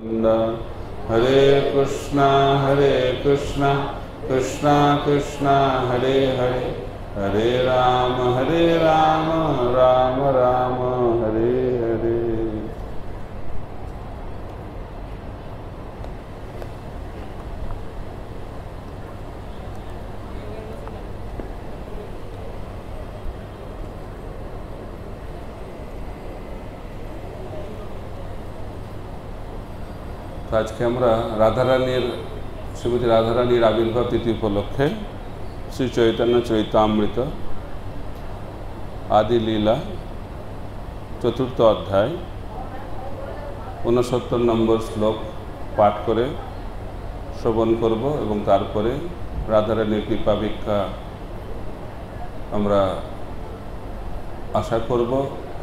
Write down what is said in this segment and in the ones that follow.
हरे कृष्णा कृष्णा कृष्णा हरे हरे, हरे राम राम राम हरे हरे। তো আজকে আমরা রাধারানীর শ্রীমতী রাধারানীর আবির্ভাব তিথি উপলক্ষে শ্রী চৈতন্য চরিতামৃত আদি লীলা চতুর্থ অধ্যায় 69 নম্বর শ্লোক পাঠ করে শ্রবণ করব এবং তারপরে রাধারানীর কৃপা ভিক্ষা আমরা আশা করব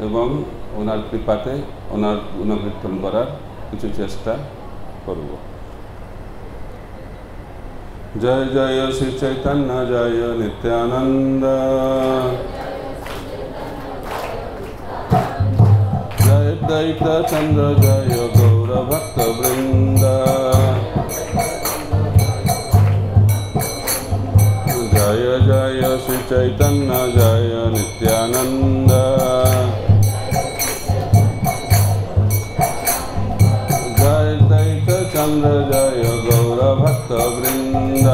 এবং ওনার কৃপাতে ওনার গুণকীর্তন করার কিছু চেষ্টা করব। জয় জয় শ্রী চৈতন্য জয় নিত্যানন্দ, জয় দ্বৈত চন্দ্র জয় গৌর ভক্ত বৃন্দ, জয় জয় শ্রী চৈতন্য জয় নিত্যানন্দ, জয় দ্বৈত চন্দ্র জয় গৌর ভক্ত বৃন্দ,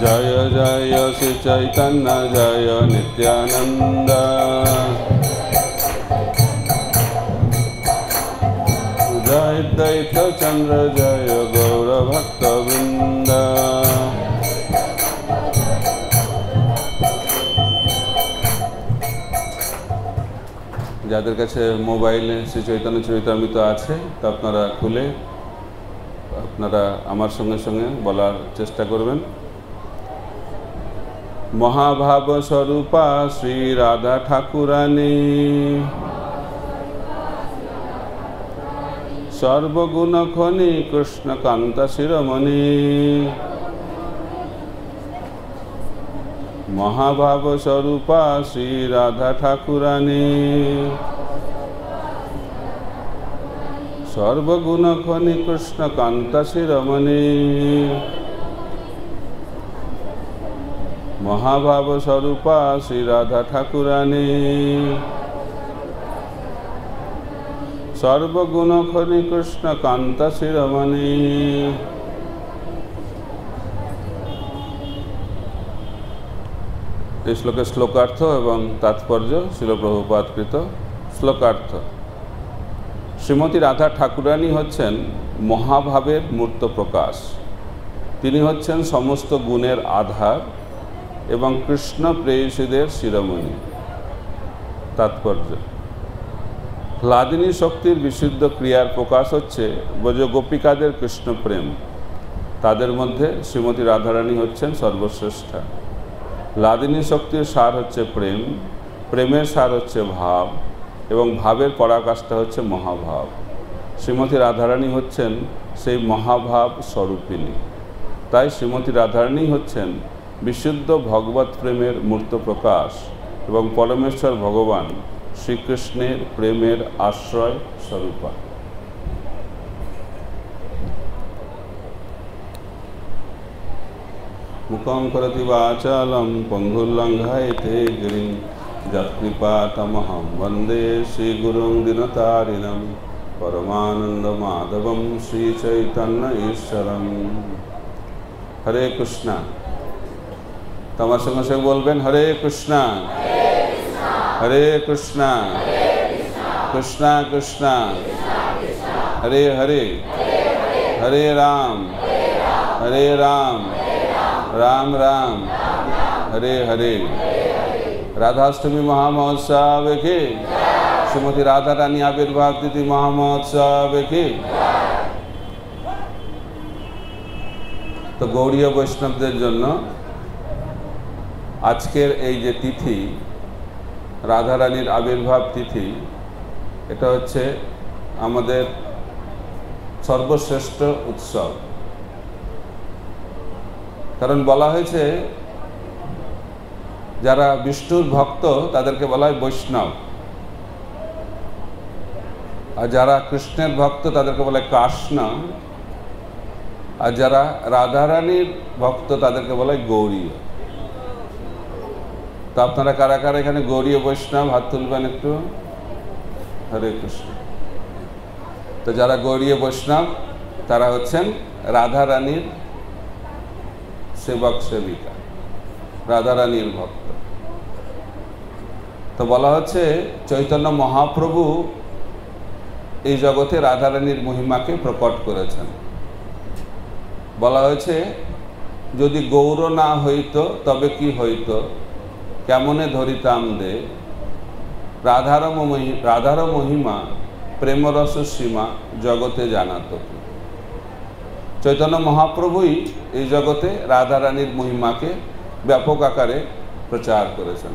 জয় জয় শ্রী চৈতন্য জয় নিত্যানন্দ, জয় দ্বৈত চন্দ্র জয় গৌর ভক্ত বৃন্দ। যাদের কাছে মোবাইলে শ্রী চৈতন্য চরিতামৃত আছে তা আপনারা খুলে আপনারা আমার সঙ্গে সঙ্গে বলার চেষ্টা করবেন। মহাভাব স্বরূপা শ্রী রাধা ঠাকুরানী, সর্বগুণ খনি কৃষ্ণকান্তা শিরোমণি, মহাভাব স্বরূপা শ্রী রাধা ঠাকুরানী, সর্বগুণ খনি কৃষ্ণকান্তা শিরোমণি, মহাভাব স্বরূপা শ্রী রাধা ঠাকুরানী, সর্বগুণ খনি কৃষ্ণকান্তা শিরোমণি। এই শ্লোকের শ্লোকার্থ এবং তাৎপর্য শিল প্রভুপাদকৃত শ্লোকার্থ। শ্রীমতী রাধা ঠাকুরানী হচ্ছেন মহাভাবের মূর্ত প্রকাশ। তিনি হচ্ছেন সমস্ত গুণের আধার এবং কৃষ্ণ প্রেয়সীদের শিরোমণি। তাৎপর্য: হ্লাদিনী শক্তির বিশুদ্ধ ক্রিয়ার প্রকাশ হচ্ছে ব্রজ গোপিকাদের কৃষ্ণ প্রেম। তাদের মধ্যে শ্রীমতী রাধারানী হচ্ছেন সর্বশ্রেষ্ঠা। হ্লাদিনী শক্তির সার হচ্ছে প্রেম, প্রেমের সার হচ্ছে ভাব এবং ভাবের পরাকাষ্ঠা হচ্ছে মহাভাব। শ্রীমতী রাধারানী হচ্ছেন সেই মহাভাব স্বরূপিণী। তাই শ্রীমতী রাধারানী হচ্ছেন বিশুদ্ধ ভগবত প্রেমের মূর্ত প্রকাশ এবং পরমেশ্বর ভগবান শ্রীকৃষ্ণের প্রেমের আশ্রয় স্বরূপা। মুখং করতি বাচালং পঙ্গুল্লঙ্ঘয়তে গিরিং যৎকৃপাতমহং বন্দে শ্রীগুরুং দীনতারিণং পরমানন্দ মাধবম শ্রীচৈতন্য ঈশ্বরং। হরে কৃষ্ণা। তোমার সঙ্গে সঙ্গে বলবেন হরে কৃষ্ণা হরে কৃষ্ণা কৃষ্ণা কৃষ্ণা হরে হরে, হরে রাম রাম রাম হরে হরে। রাধাষ্টমী মহামহোৎসব কি, শ্রীমতী রাধা রানী আবির্ভাব তিথি মহামহোৎসব কি। তো গৌড়ীয় বৈষ্ণবদের জন্য আজকের এই যে তিথি রাধারানীর আবির্ভাব তিথি, এটা হচ্ছে আমাদের সর্বশ্রেষ্ঠ উৎসব। কারণ বলা হয়েছে যারা বিষ্ণুর ভক্ত তাদেরকে বলা হয় বৈষ্ণব। আর যারা কৃষ্ণের ভক্ত তাদেরকে বলে কৃষ্ণ, আর যারা রাধারানীর ভক্ত তাদেরকে বলে গৌরীয়। তো আপনারা কারা কারা এখানে গৌরীয় বৈষ্ণব হাত তুলবেন একটু। হরে কৃষ্ণ। তো যারা গৌরীয় বৈষ্ণব তারা হচ্ছেন রাধারানীর সেবক সেবিকা, রাধারানীর ভক্ত। তো বলা হচ্ছে চৈতন্য মহাপ্রভু এই জগতে রাধারানীর মহিমাকে প্রকট করেছেন। বলা হয়েছে যদি গৌর না হইত তবে কি হইত, কেমনে ধরিতাম দে, রাধার মহিমা প্রেমরস সীমা জগতে জানাত কি। চৈতন্য মহাপ্রভুই এই জগতে রাধারানীর মহিমাকে ব্যাপক আকারে প্রচার করেছেন।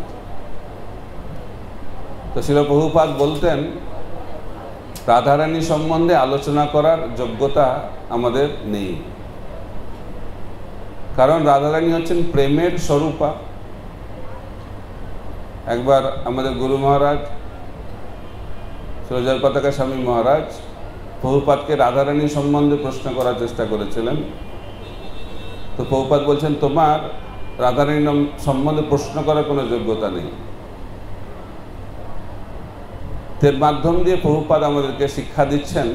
তো শ্রীল প্রভুপাদ বলতেন রাধারানী সম্বন্ধে আলোচনা করার যোগ্যতা আমাদের নেই, কারণ রাধারানী হচ্ছেন প্রেমের স্বরূপা। একবার আমাদের গুরু মহারাজ জয় পতাকা স্বামী মহারাজ প্রভুপাদকে রাধারানী সম্বন্ধে প্রশ্ন করার চেষ্টা করেছিলেন। তো প্রভুপাদ বলছেন তোমার রাধারানী সম্বন্ধে প্রশ্ন করার কোনো যোগ্যতা নেই। এর মাধ্যম দিয়ে প্রভুপাদ আমাদেরকে শিক্ষা দিচ্ছেন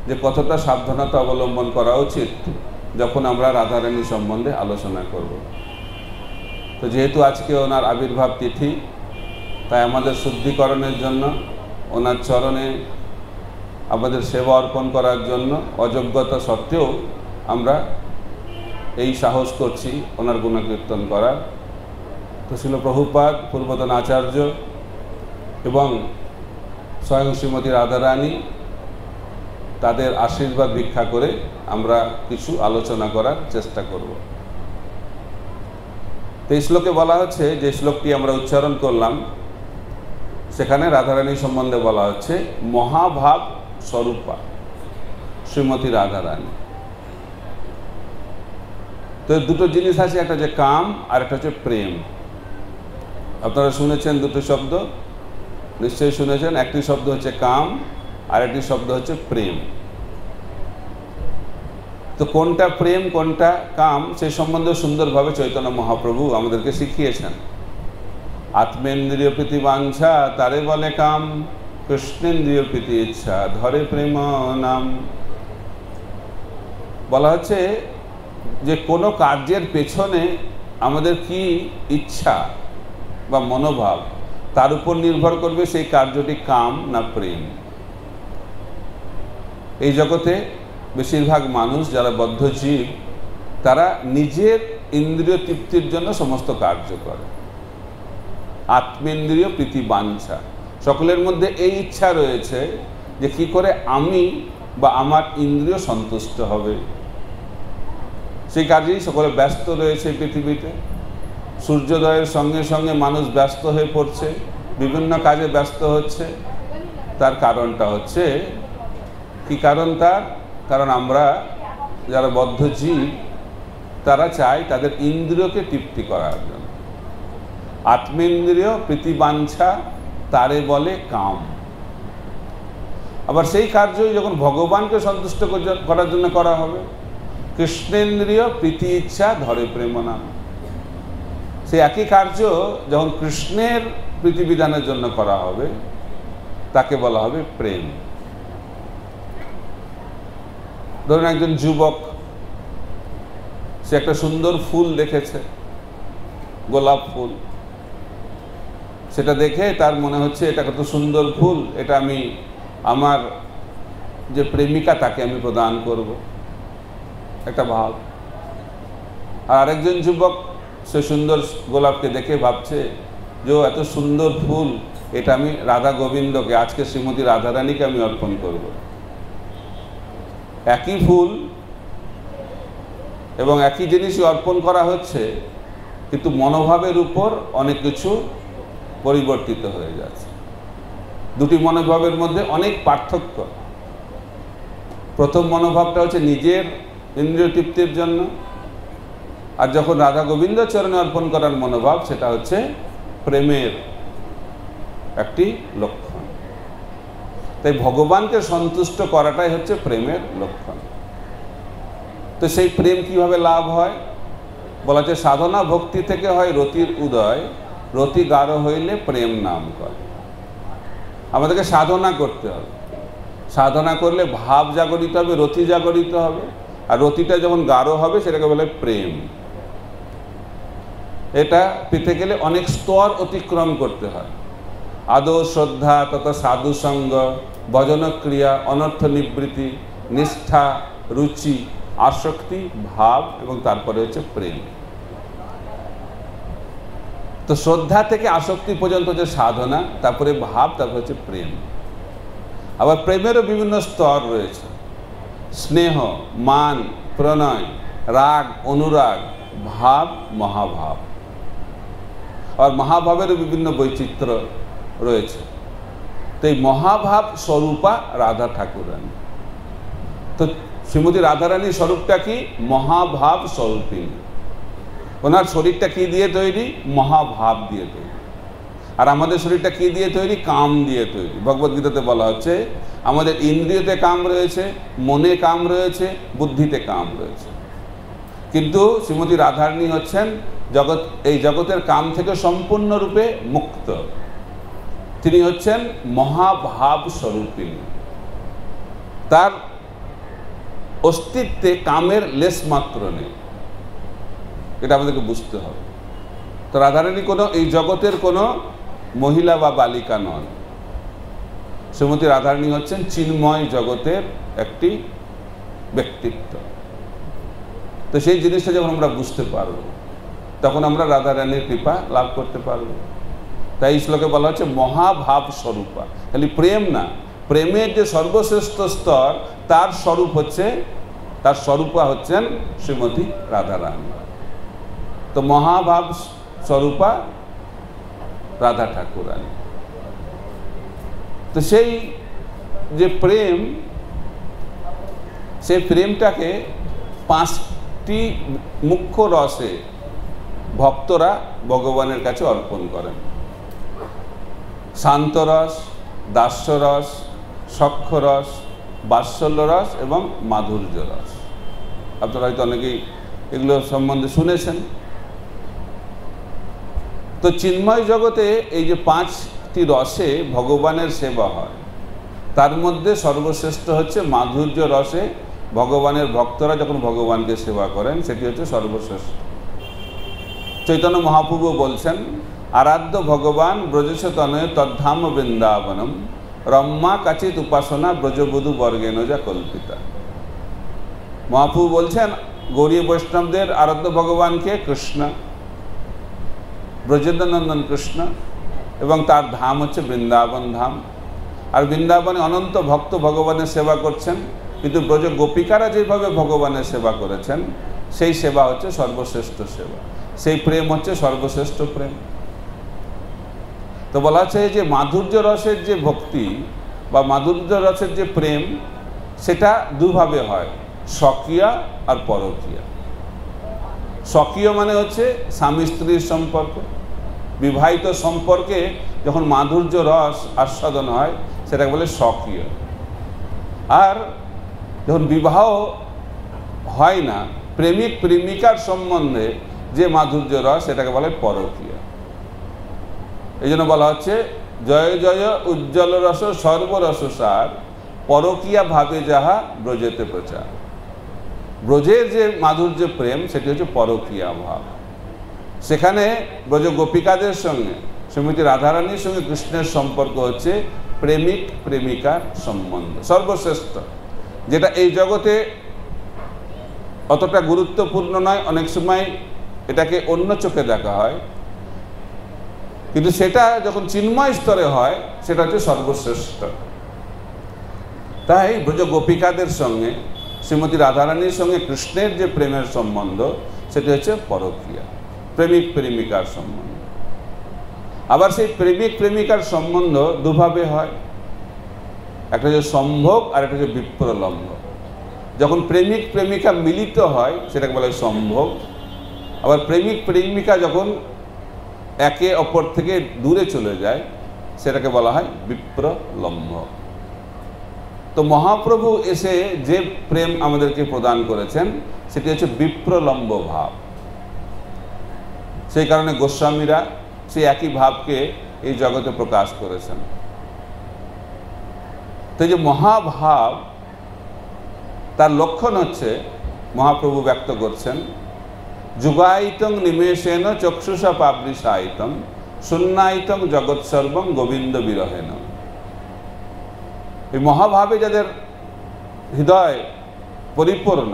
যে কতটা সাবধানতা অবলম্বন করা উচিত যখন আমরা রাধারানী সম্বন্ধে আলোচনা করব। তো যেহেতু আজকে ওনার আবির্ভাব তিথি, তাই আমাদের শুদ্ধিকরণের জন্য ওনার চরণে আমাদের সেবা অর্পণ করার জন্য অযোগ্যতা সত্ত্বেও আমরা এই সাহস করছি ওনার গুণকীর্তন করার। তো শ্রীল প্রভুপাদ, পূর্বতন আচার্য এবং স্বয়ং শ্রীমতী রাধারানী তাদের আশীর্বাদ ভিক্ষা করে আমরা কিছু আলোচনা করার চেষ্টা করব। তো এই শ্লোকে বলা হচ্ছে, যে শ্লোকটি আমরা উচ্চারণ করলাম সেখানে রাধারানী সম্বন্ধে বলা হচ্ছে মহাভাব স্বরূপা শ্রীমতী রাধারানী। তো দুটো জিনিস আছে, একটা হচ্ছে কাম আর একটা হচ্ছে প্রেম। আপনারা শুনেছেন দুটো শব্দ, নিশ্চয়ই শুনেছেন। একটি শব্দ হচ্ছে কাম আর একটি শব্দ হচ্ছে প্রেম। তো কোনটা প্রেম কোনটা কাম সে সম্বন্ধে সুন্দরভাবে চৈতন্য মহাপ্রভু আমাদেরকে শিখিয়েছেন। আত্মেন্দ্রিয় প্রীতি বাঞ্ছা তারে বলে কাম, কৃষ্ণেন্দ্রিয় প্রীতি ইচ্ছা ধরে প্রেম নাম। বলা হচ্ছে যে কোনো কার্যের পেছনে আমাদের কি ইচ্ছা বা মনোভাব তার উপর নির্ভর করবে সেই কার্যটি কাম না প্রেম। এই জগতে বেশিরভাগ মানুষ যারা বদ্ধজীব তারা নিজের ইন্দ্রিয় তৃপ্তির জন্য সমস্ত কার্য করে। আত্মেন্দ্রিয় প্রীতি বাঞ্ছা, সকলের মধ্যে এই ইচ্ছা রয়েছে যে কি করে আমি বা আমার ইন্দ্রিয় সন্তুষ্ট হবে, সেই কাজেই সকলে ব্যস্ত রয়েছে পৃথিবীতে। সূর্যোদয়ের সঙ্গে সঙ্গে মানুষ ব্যস্ত হয়ে পড়ছে, বিভিন্ন কাজে ব্যস্ত হচ্ছে। তার কারণটা হচ্ছে কি কারণ তার? কারণ আমরা যারা বদ্ধজীব তারা চায় তাদের ইন্দ্রিয়কে তৃপ্তি করার জন্য। আত্মেন্দ্রিয় প্রীতিবাঞ্ছা তারে বলে কাম। আবার সেই কার্যই যখন ভগবানকে সন্তুষ্ট করার জন্য করা হবে, কৃষ্ণেন্দ্রিয় প্রীতি ইচ্ছা ধরে প্রেম নাম। সেই একই কার্য যখন কৃষ্ণের প্রীতিবিধানের জন্য করা হবে তাকে বলা হবে প্রেম। ধরুন একজন যুবক, সে একটা সুন্দর ফুল দেখেছে, গোলাপ ফুল। সেটা দেখে তার মনে হচ্ছে এটা কত সুন্দর ফুল, এটা আমি আমার যে প্রেমিকা তাকে আমি প্রদান করব, একটা ভাব। আর আরেকজন যুবক সে সুন্দর গোলাপকে দেখে ভাবছে যে এত সুন্দর ফুল, এটা আমি রাধা গোবিন্দকে, আজকে শ্রীমতী রাধারানীকে আমি অর্পণ করব। একই ফুল এবং একই জিনিসই অর্পণ করা হচ্ছে, কিন্তু মনোভাবের উপর অনেক কিছু পরিবর্তিত হয়ে যাচ্ছে। দুটি মনোভাবের মধ্যে অনেক পার্থক্য। প্রথম মনোভাবটা হচ্ছে নিজের ইন্দ্রিয় তৃপ্তির জন্য, আর যখন রাধা গোবিন্দ চরণে অর্পণ করার মনোভাব সেটা হচ্ছে প্রেমের একটি লক্ষণ। তাই ভগবানকে সন্তুষ্ট করাটাই হচ্ছে প্রেমের লক্ষণ। তো সেই প্রেম কিভাবে লাভ হয়? বলা হচ্ছে সাধনা ভক্তি থেকে হয় রতির উদয়, রতি গাঢ় হইলে প্রেম নাম করে। আমাদেরকে সাধনা করতে হবে, সাধনা করলে ভাব জাগরিত হবে, রতি জাগরিত হবে, আর রতিটা যখন গাঢ় হবে সেটাকে বলে প্রেম। এটা পেতে গেলে অনেক স্তর অতিক্রম করতে হয়। আদৌ শ্রদ্ধা, তথা সাধু সঙ্গ, ভজনক্রিয়া, অনর্থ নিবৃত্তি, নিষ্ঠা, রুচি, আসক্তি, ভাব এবং তারপরে হচ্ছে প্রেম। তো শ্রদ্ধা থেকে আসক্তি পর্যন্ত হচ্ছে সাধনা, তারপরে ভাব, তারপরে হচ্ছে প্রেম। আবার প্রেমেরও বিভিন্ন স্তর রয়েছে, স্নেহ, মান, প্রণয়, রাগ, অনুরাগ, ভাব, মহাভাব। আর মহাভাবেরও বিভিন্ন বৈচিত্র্য রয়েছে। তো এই মহাভাব স্বরূপা রাধা ঠাকুরানী। তো শ্রীমতী রাধারানীর স্বরূপটা কি? মহাভাব স্বরূপিণী। ওনার শরীরটা কি দিয়ে তৈরি? মহাভাব দিয়ে তৈরি। আর আমাদের শরীরটা কি দিয়ে তৈরি? কাম দিয়ে তৈরি। ভগবদ্গীতাতে বলা হচ্ছে আমাদের ইন্দ্রিয়তে কাম রয়েছে, মনে কাম রয়েছে, বুদ্ধিতে কাম রয়েছে। কিন্তু শ্রীমতী রাধারানী হচ্ছেন এই জগতের কাম থেকে সম্পূর্ণরূপে মুক্ত। তিনি হচ্ছেন মহাভাব স্বরূপিণী। তার অস্তিত্বে কামের লেশ মাত্র নেই, এটা আমাদেরকে বুঝতে হবে। তো রাধারানী কোনো এই জগতের কোনো মহিলা বা বালিকা নন। শ্রীমতী রাধারানী হচ্ছেন চিন্ময় জগতের একটি ব্যক্তিত্ব। তো সেই জিনিসটা যখন আমরা বুঝতে পারব, তখন আমরা রাধারানীর কৃপা লাভ করতে পারব। তাই এই শ্লোকে বলা হচ্ছে মহাভাব স্বরূপা। খালি প্রেম না, প্রেমের যে সর্বশ্রেষ্ঠ স্তর তার স্বরূপ হচ্ছে, তার স্বরূপা হচ্ছেন শ্রীমতী রাধারানী। তো মহাভাব স্বরূপা রাধা ঠাকুরানী। তো সেই যে প্রেম, সেই প্রেমটাকে 5টি মুখ্য রসে ভক্তরা ভগবানের কাছে অর্পণ করেন। শান্তরস, দাস্যরস, সখ্যরস, বাৎসল্য রস এবং মাধুর্য রস। আপনারা হয়তো অনেকেই এগুলো সম্বন্ধে শুনেছেন। তো চিন্ময় জগতে এই যে 5টি রসে ভগবানের সেবা হয়, তার মধ্যে সর্বশ্রেষ্ঠ হচ্ছে মাধুর্য রসে ভগবানের ভক্তরা যখন ভগবানকে সেবা করেন, সেটি হচ্ছে সর্বশ্রেষ্ঠ। চৈতন্য মহাপ্রভু বলছেন, আরাধ্য ভগবান ব্রজেশ তনয় তদ্ধাম বৃন্দাবনম রম্মা কাচিত উপাসনা ব্রজবধূ বর্গেন যা কল্পিতা। মহাপ্রভু বলছেন গৌরী বৈষ্ণবদের আরাধ্য ভগবানকে কৃষ্ণ, ব্রজেন্দ্রনন্দন কৃষ্ণ, এবং তার ধাম হচ্ছে বৃন্দাবন ধাম। আর বৃন্দাবনে অনন্ত ভক্ত ভগবানের সেবা করছেন, কিন্তু ব্রজ গোপিকারা যেভাবে ভগবানের সেবা করেছেন সেই সেবা হচ্ছে সর্বশ্রেষ্ঠ সেবা। সেই প্রেম হচ্ছে সর্বশ্রেষ্ঠ প্রেম। তো বলা হচ্ছে যে মাধুর্য রসের যে ভক্তি বা মাধুর্য রসের যে প্রেম, সেটা দুভাবে হয়, স্বকীয় আর পরকীয়। স্বকীয় মানে হচ্ছে স্বামী স্ত্রীর সম্পর্ক, বিবাহিত সম্পর্কে যখন মাধুর্য রস আস্বাদন হয় সেটাকে বলে স্বকীয়। আর যখন বিবাহ হয় না, প্রেমিক প্রেমিকার সম্বন্ধে যে মাধুর্য রস সেটাকে বলে পরকীয়। এই জন্য বলা হচ্ছে জয় জয় উজ্জ্বল রস সর্বরস সার, পরকীয়া ভাবে যাহা ব্রজেতে প্রচার। ব্রজের যে মাধুর্য প্রেম সেটি হচ্ছে পরকীয়া ভাব। সেখানে ব্রজ গোপিকাদের সঙ্গে শ্রীমতী রাধারানীর সঙ্গে কৃষ্ণের সম্পর্ক হচ্ছে প্রেমিক প্রেমিকার সম্বন্ধ, সর্বশ্রেষ্ঠ, যেটা এই জগতে অতটা গুরুত্বপূর্ণ নয়। অনেক সময় এটাকে অন্য চোখে দেখা হয়, কিন্তু সেটা যখন চিন্ময় স্তরে হয় সেটা হচ্ছে সর্বশ্রেষ্ঠ। তাই ব্রজ গোপিকাদের সঙ্গে শ্রীমতী রাধারানীর সঙ্গে কৃষ্ণের যে প্রেমের সম্বন্ধ সেটি হচ্ছে পরকীয়া, প্রেমিক প্রেমিকার সম্বন্ধ। আবার সেই প্রেমিক প্রেমিকার সম্বন্ধ দুভাবে হয়, একটা হচ্ছে সম্ভোগ আর একটা হচ্ছে বিপ্রলম্ভ। যখন প্রেমিক প্রেমিকা মিলিত হয় সেটাকে বলা হয় সম্ভোগ। আবার প্রেমিক প্রেমিকা যখন একে অপর থেকে দূরে চলে যায় সেটাকে বলা হয় বিপ্রলম্ভ। তো মহাপ্রভু এসে যে প্রেম আমাদেরকে প্রদান করেছেন সেটি হচ্ছে বিপ্রলম্ব ভাব। সেই কারণে গোস্বামীরা সেই একই ভাবকে এই জগতে প্রকাশ করেছেন। তো এই যে মহাভাব, তার লক্ষণ হচ্ছে মহাপ্রভু ব্যক্ত করছেন, যুগায়িতং নিমেষেন চক্ষুষা পাবৃশায়িতং শূন্যায়িতং জগৎ সর্বং গোবিন্দ বিরহেন। এই মহাভাবে যাদের হৃদয় পরিপূর্ণ,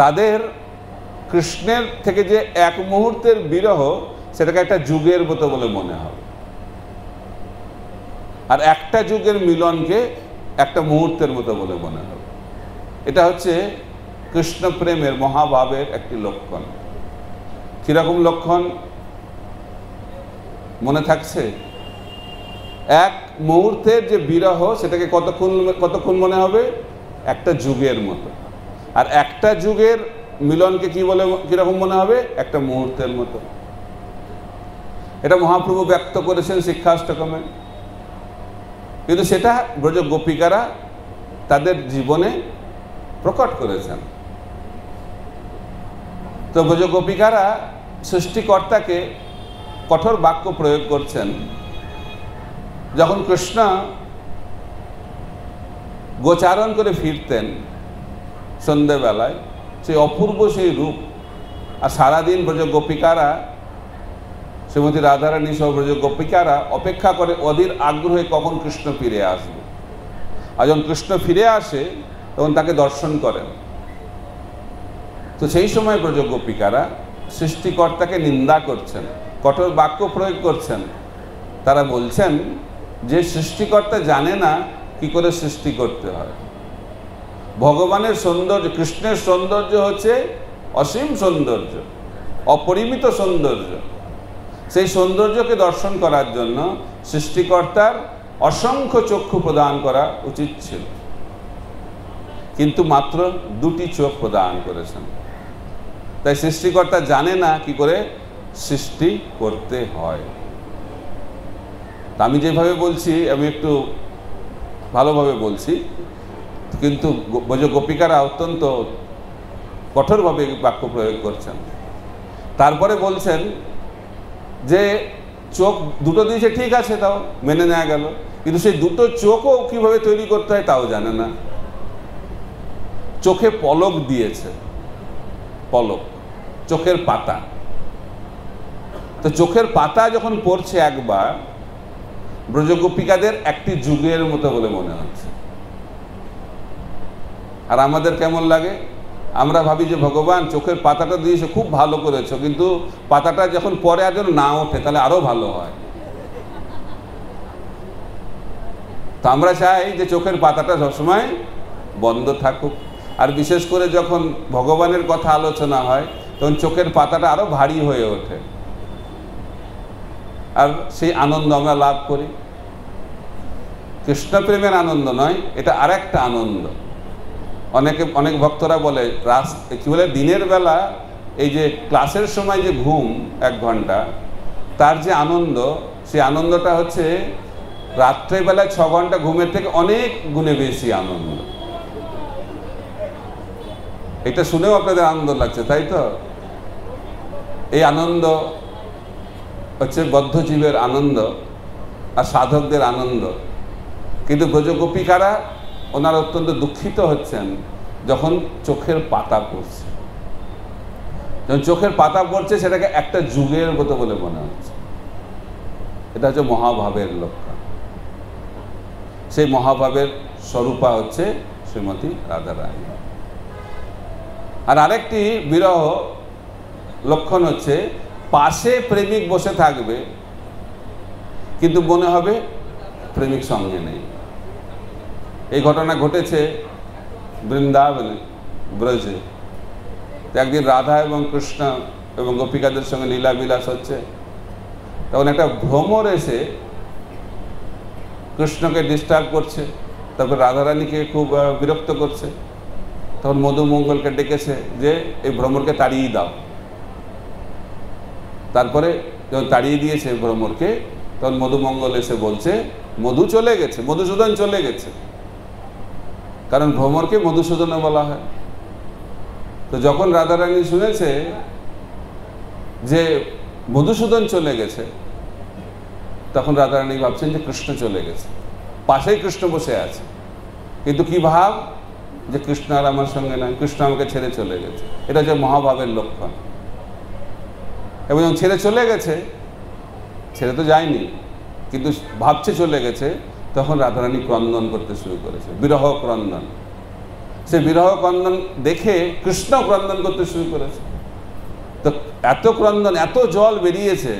তাদের কৃষ্ণের থেকে যে এক মুহূর্তের বিরহ সেটাকে একটা যুগের মতো বলে মনে হবে, আর একটা যুগের মিলনকে একটা মুহূর্তের মতো বলে মনে হবে। এটা হচ্ছে কৃষ্ণ প্রেমের মহাভাবের একটি লক্ষণ। কিরকম লক্ষণ মনে থাকছে? এক মুহূর্তের যে বিরহ সেটাকে কতক্ষণ মনে হবে? একটা যুগের মতো। আর একটা যুগের মিলনকে কি বলে, কিরকম মনে হবে? একটা মুহূর্তের মতো। এটা মহাপ্রভু ব্যক্ত করেছেন শিক্ষাষ্টকমে, কিন্তু সেটা ব্রজ গোপিকারা তাদের জীবনে প্রকট করেছেন। তো ব্রজ গোপিকারা সৃষ্টিকর্তাকে কঠোর বাক্য প্রয়োগ করছেন। যখন কৃষ্ণ গোচারণ করে ফিরতেন সন্ধ্যেবেলায়, সেই অপূর্ব সেই রূপ, আর সারাদিন ব্রজ গোপিকারা, শ্রীমতী রাধারানী সহ ব্রজ গোপিকারা অপেক্ষা করে অধীর আগ্রহে কখন কৃষ্ণ ফিরে আসবে। আর যখন কৃষ্ণ ফিরে আসে তখন তাকে দর্শন করেন। তো সেই সময় ব্রজ গোপিকারা সৃষ্টিকর্তাকে নিন্দা করছেন, কঠোর বাক্য প্রয়োগ করছেন। তারা বলছেন যে সৃষ্টিকর্তা জানে না কি করে সৃষ্টি করতে হয়। ভগবানের সৌন্দর্য, কৃষ্ণের সৌন্দর্য হচ্ছে অসীম সৌন্দর্য, অপরিমিত সৌন্দর্য। সেই সৌন্দর্যকে দর্শন করার জন্য সৃষ্টিকর্তার অসংখ্য চক্ষু প্রদান করা উচিত ছিল, কিন্তু মাত্র দুটি চোখ প্রদান করেছেন। তাই সৃষ্টিকর্তা জানে না কি করে সৃষ্টি করতে হয়। আমি যেভাবে বলছি আমি একটু ভালোভাবে বলছি, কিন্তু ব্রজ গোপিকারা অত্যন্ত কঠোরভাবে বাক্য প্রয়োগ করছেন। তারপরে বলছেন যে চোখ দুটো দিয়েছে, ঠিক আছে, তাও মেনে নেওয়া গেল, কিন্তু সেই দুটো চোখও কিভাবে তৈরি করতে হয় তাও জানে না। চোখে পলক দিয়েছে, পলক, চোখের পাতা। তো চোখের পাতা যখন পড়ছে একবার, ব্রজগোপিকাদের একটি যুগের মতো বলে মনে হচ্ছে। আর আমাদের কেমন লাগে? আমরা ভাবি যে ভগবান চোখের পাতাটা দিয়েছে, খুব ভালো করেছো, কিন্তু পাতাটা যখন পরে আর যেন না ওঠে তাহলে আরো ভালো হয়। তো আমরা চাই যে চোখের পাতাটা সবসময় বন্ধ থাকুক। আর বিশেষ করে যখন ভগবানের কথা আলোচনা হয় তখন চোখের পাতাটা আরো ভারী হয়ে ওঠে, আর সেই আনন্দ আমরা লাভ করি। কৃষ্ণ প্রেমের আনন্দ নয়, এটা আর একটা আনন্দ। অনেক ভক্তরা বলে কি বলে, দিনের বেলা এই যে ক্লাসের সময় যে ঘুম 1 ঘন্টা, তার যে আনন্দ, সেই আনন্দটা হচ্ছে রাত্রেবেলায় 6 ঘন্টা ঘুমের থেকে অনেক গুণে বেশি আনন্দ। এটা শুনেও আপনাদের আনন্দ লাগছে, তাই তো? এই আনন্দ হচ্ছে বদ্ধজীবের আনন্দ আর সাধকদের আনন্দ। কিন্তু ব্রজগোপিকারা ওনারা অত্যন্ত দুঃখিত হচ্ছেন যখন চোখের পাতা পড়ছে। যখন চোখের পাতা পড়ছে সেটাকে একটা যুগের মতো বলে মনে হচ্ছে। এটা হচ্ছে মহাভাবের লক্ষণ। সেই মহাভাবের স্বরূপা হচ্ছে শ্রীমতী রাধারানী। আর আরেকটি বিরহ লক্ষণ হচ্ছে, পাশে প্রেমিক বসে থাকবে কিন্তু মনে হবে প্রেমিক সঙ্গে নেই। এই ঘটনা ঘটেছে বৃন্দাবনে, ব্রজে। একদিন রাধা এবং কৃষ্ণ এবং গোপিকাদের সঙ্গে লীলা বিলাস হচ্ছে, তখন একটা ভ্রমর এসে কৃষ্ণকে ডিস্টার্ব করছে, তারপর রাধারানীকে খুব বিরক্ত করছে। তখন মধুমঙ্গলকে ডেকেছে যে এই ভ্রমরকে তাড়িয়ে দাও। তারপরে যখন তাড়িয়ে দিয়েছে ভ্রমরকে, তখন মধুমঙ্গল এসে বলছে মধু চলে গেছে, মধুসূদন চলে গেছে। কারণ ভ্রমরকে মধুসূদনও বলা হয়। তো যখন রাধারানী শুনেছে যে মধুসূদন চলে গেছে, তখন রাধারানী ভাবছেন যে কৃষ্ণ চলে গেছে, পাশেই কৃষ্ণ বসে আছে, কিন্তু কি ভাব যে কৃষ্ণ আর আমার সঙ্গে নাই, কৃষ্ণ আমাকে ছেড়ে চলে গেছে। এটা হচ্ছে মহাভাবের লক্ষণ। এবং যখন ছেড়ে চলে গেছে, ছেড়ে তো যায়নি কিন্তু ভাবছে চলে গেছে, তখন রাধারানী ক্রন্দন করতে শুরু করেছে, বিরহ ক্রন্দন। সে বিরহ ক্রন্দন দেখে কৃষ্ণ ক্রন্দন করতে শুরু করেছে। তো এত ক্রন্দন, এত জল বেরিয়েছে,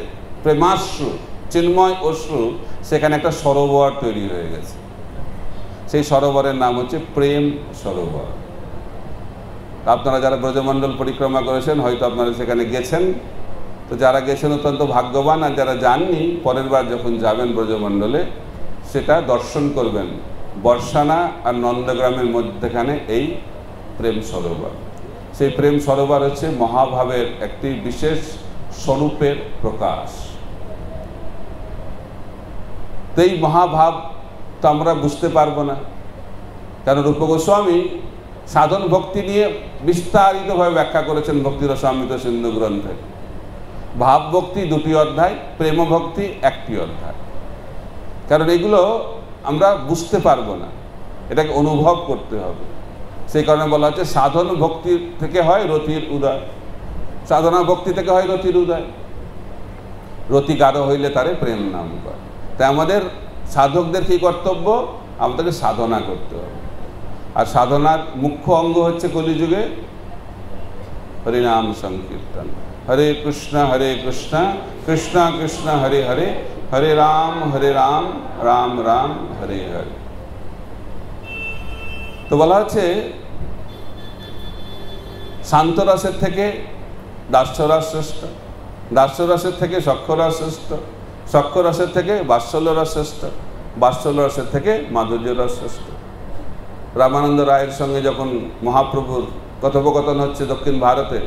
প্রেমাশ্রু, চিন্ময় অশ্রু, সেখানে একটা সরোবর তৈরি হয়ে গেছে। সেই সরোবরের নাম হচ্ছে প্রেম সরোবর। আপনারা যারা ব্রজমণ্ডল পরিক্রমা করেছেন হয়তো আপনারা সেখানে গেছেন। তো যারা গেছেন অত্যন্ত ভাগ্যবান, আর যারা যাননি পরের বার যখন যাবেন ব্রজমণ্ডলে সেটা দর্শন করবেন। বর্ষানা আর নন্দগ্রামের মধ্যখানে এই প্রেম সরোবর। সেই প্রেম সরোবর হচ্ছে মহাভাবের একটি বিশেষ স্বরূপের প্রকাশ। তো এই মহাভাব তো আমরা বুঝতে পারবো না, কারণ রূপ গোস্বামী সাধন ভক্তি নিয়ে বিস্তারিতভাবে ব্যাখ্যা করেছেন ভক্তিরসামৃত সিন্ধু গ্রন্থে। ভাব ভক্তি 2টি অধ্যায়, প্রেম ভক্তি 1টি অধ্যায়। কারণ এগুলো আমরা বুঝতে পারবো না, এটাকে অনুভব করতে হবে। সেই কারণে বলা হচ্ছে সাধন ভক্তি থেকে হয় রতির উদয়, সাধনা ভক্তি থেকে হয় রতির উদয়। রতি গাঢ় হইলে তারে প্রেম নাম করে। তাই আমাদের সাধকদের কি কর্তব্য? আমাদেরকে সাধনা করতে হবে। আর সাধনার মুখ্য অঙ্গ হচ্ছে কলিযুগে হরিনাম সংকীর্তন। হরে কৃষ্ণ কৃষ্ণ কৃষ্ণ হরে হরে, হরে রাম রাম রাম হরে হরে। তো বলা হচ্ছে শান্তরসের থেকে দাস্যরস শ্রেষ্ঠ, দাস্যরসের থেকে সখ্যরস শ্রেষ্ঠ, সখ্যরসের থেকে বাৎসল্যরস শ্রেষ্ঠ, বাৎসল্যরসের থেকে মাধুর্যরস শ্রেষ্ঠ। রামানন্দ রায়ের সঙ্গে যখন মহাপ্রভুর কথোপকথন হচ্ছে দক্ষিণ ভারতে,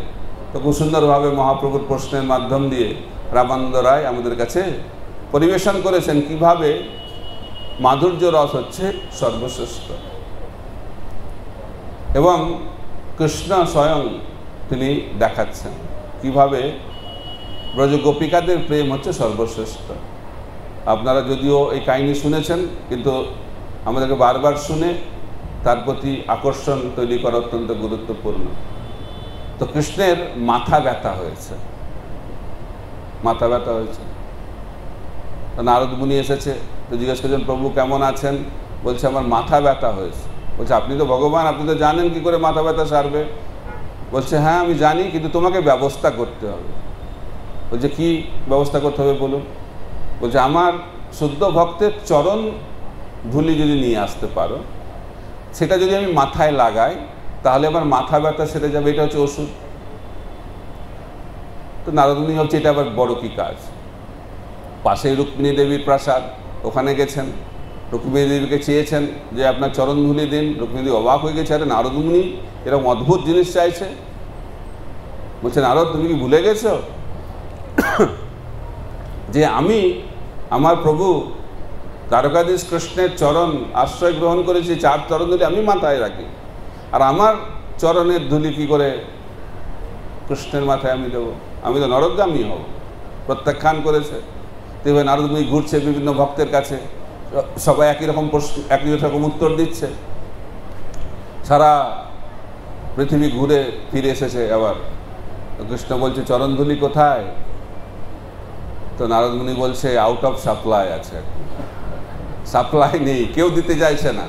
তো খুব সুন্দরভাবে মহাপ্রভুর প্রশ্নের মাধ্যম দিয়ে রামানন্দ রায় আমাদের কাছে পরিবেশন করেছেন কিভাবে মাধুর্য রস হচ্ছে সর্বশ্রেষ্ঠ। এবং কৃষ্ণ স্বয়ং তিনি দেখাচ্ছেন কিভাবে ব্রজ গোপিকাদের প্রেম হচ্ছে সর্বশ্রেষ্ঠ। আপনারা যদিও এই কাহিনী শুনেছেন, কিন্তু আমাদেরকে বারবার শুনে তার প্রতি আকর্ষণ তৈরি করা অত্যন্ত গুরুত্বপূর্ণ। তো কৃষ্ণের মাথা ব্যথা হয়েছে, মাথা ব্যথা হয়েছে। নারদ মুনি এসেছে, তো জিজ্ঞেস করছেন প্রভু কেমন আছেন? বলছে আমার মাথা ব্যথা হয়েছে। বলছে আপনি তো ভগবান, আপনি তো জানেন কি করে মাথা ব্যথা সারবে। বলছে হ্যাঁ আমি জানি, কিন্তু তোমাকে ব্যবস্থা করতে হবে। বলছে কি ব্যবস্থা করতে হবে বলুন। বলছে আমার শুদ্ধ ভক্তের চরণ ধুলি যদি নিয়ে আসতে পারো, সেটা যদি আমি মাথায় লাগাই তাহলে আমার মাথা ব্যথা সেরে যাবে, এটা হচ্ছে ওষুধ। তো নারদ মুনি ভাবছে এটা আবার বড় কি কাজ। পাশেই রুক্মিণী দেবীর প্রাসাদ, ওখানে গেছেন, রুক্মিণী দেবীকে চেয়েছেন যে আপনার চরণ ধুলি দিন। রুক্মিণী দেবী অবাক হয়ে গেছে, আরে নারদ মুনি এরকম অদ্ভুত জিনিস চাইছে। বলছে নারদ তুমি কি ভুলে গেছো যে আমি আমার প্রভু দ্বারকাধীশ কৃষ্ণের চরণ আশ্রয় গ্রহণ করেছি, 4 চরণ ধুলি আমি মাথায় রাখি, আর আমার চরণের ধুলি কি করে কৃষ্ণের মাথায় আমি দেবো? আমি তো নরকগামী হব। প্রত্যাখ্যান করেছে। তেভাবে নারদ মুনি ঘুরছে বিভিন্ন ভক্তের কাছে, সবাই একই রকম প্রশ্ন, একই রকম উত্তর দিচ্ছে। সারা পৃথিবী ঘুরে ফিরে এসেছে। আবার কৃষ্ণ বলছে চরণধুলি কোথায়? তো নারদ মুনি বলছে আউট অফ সাপ্লাই আছে, সাপ্লাই নেই, কেউ দিতে চাইছে না।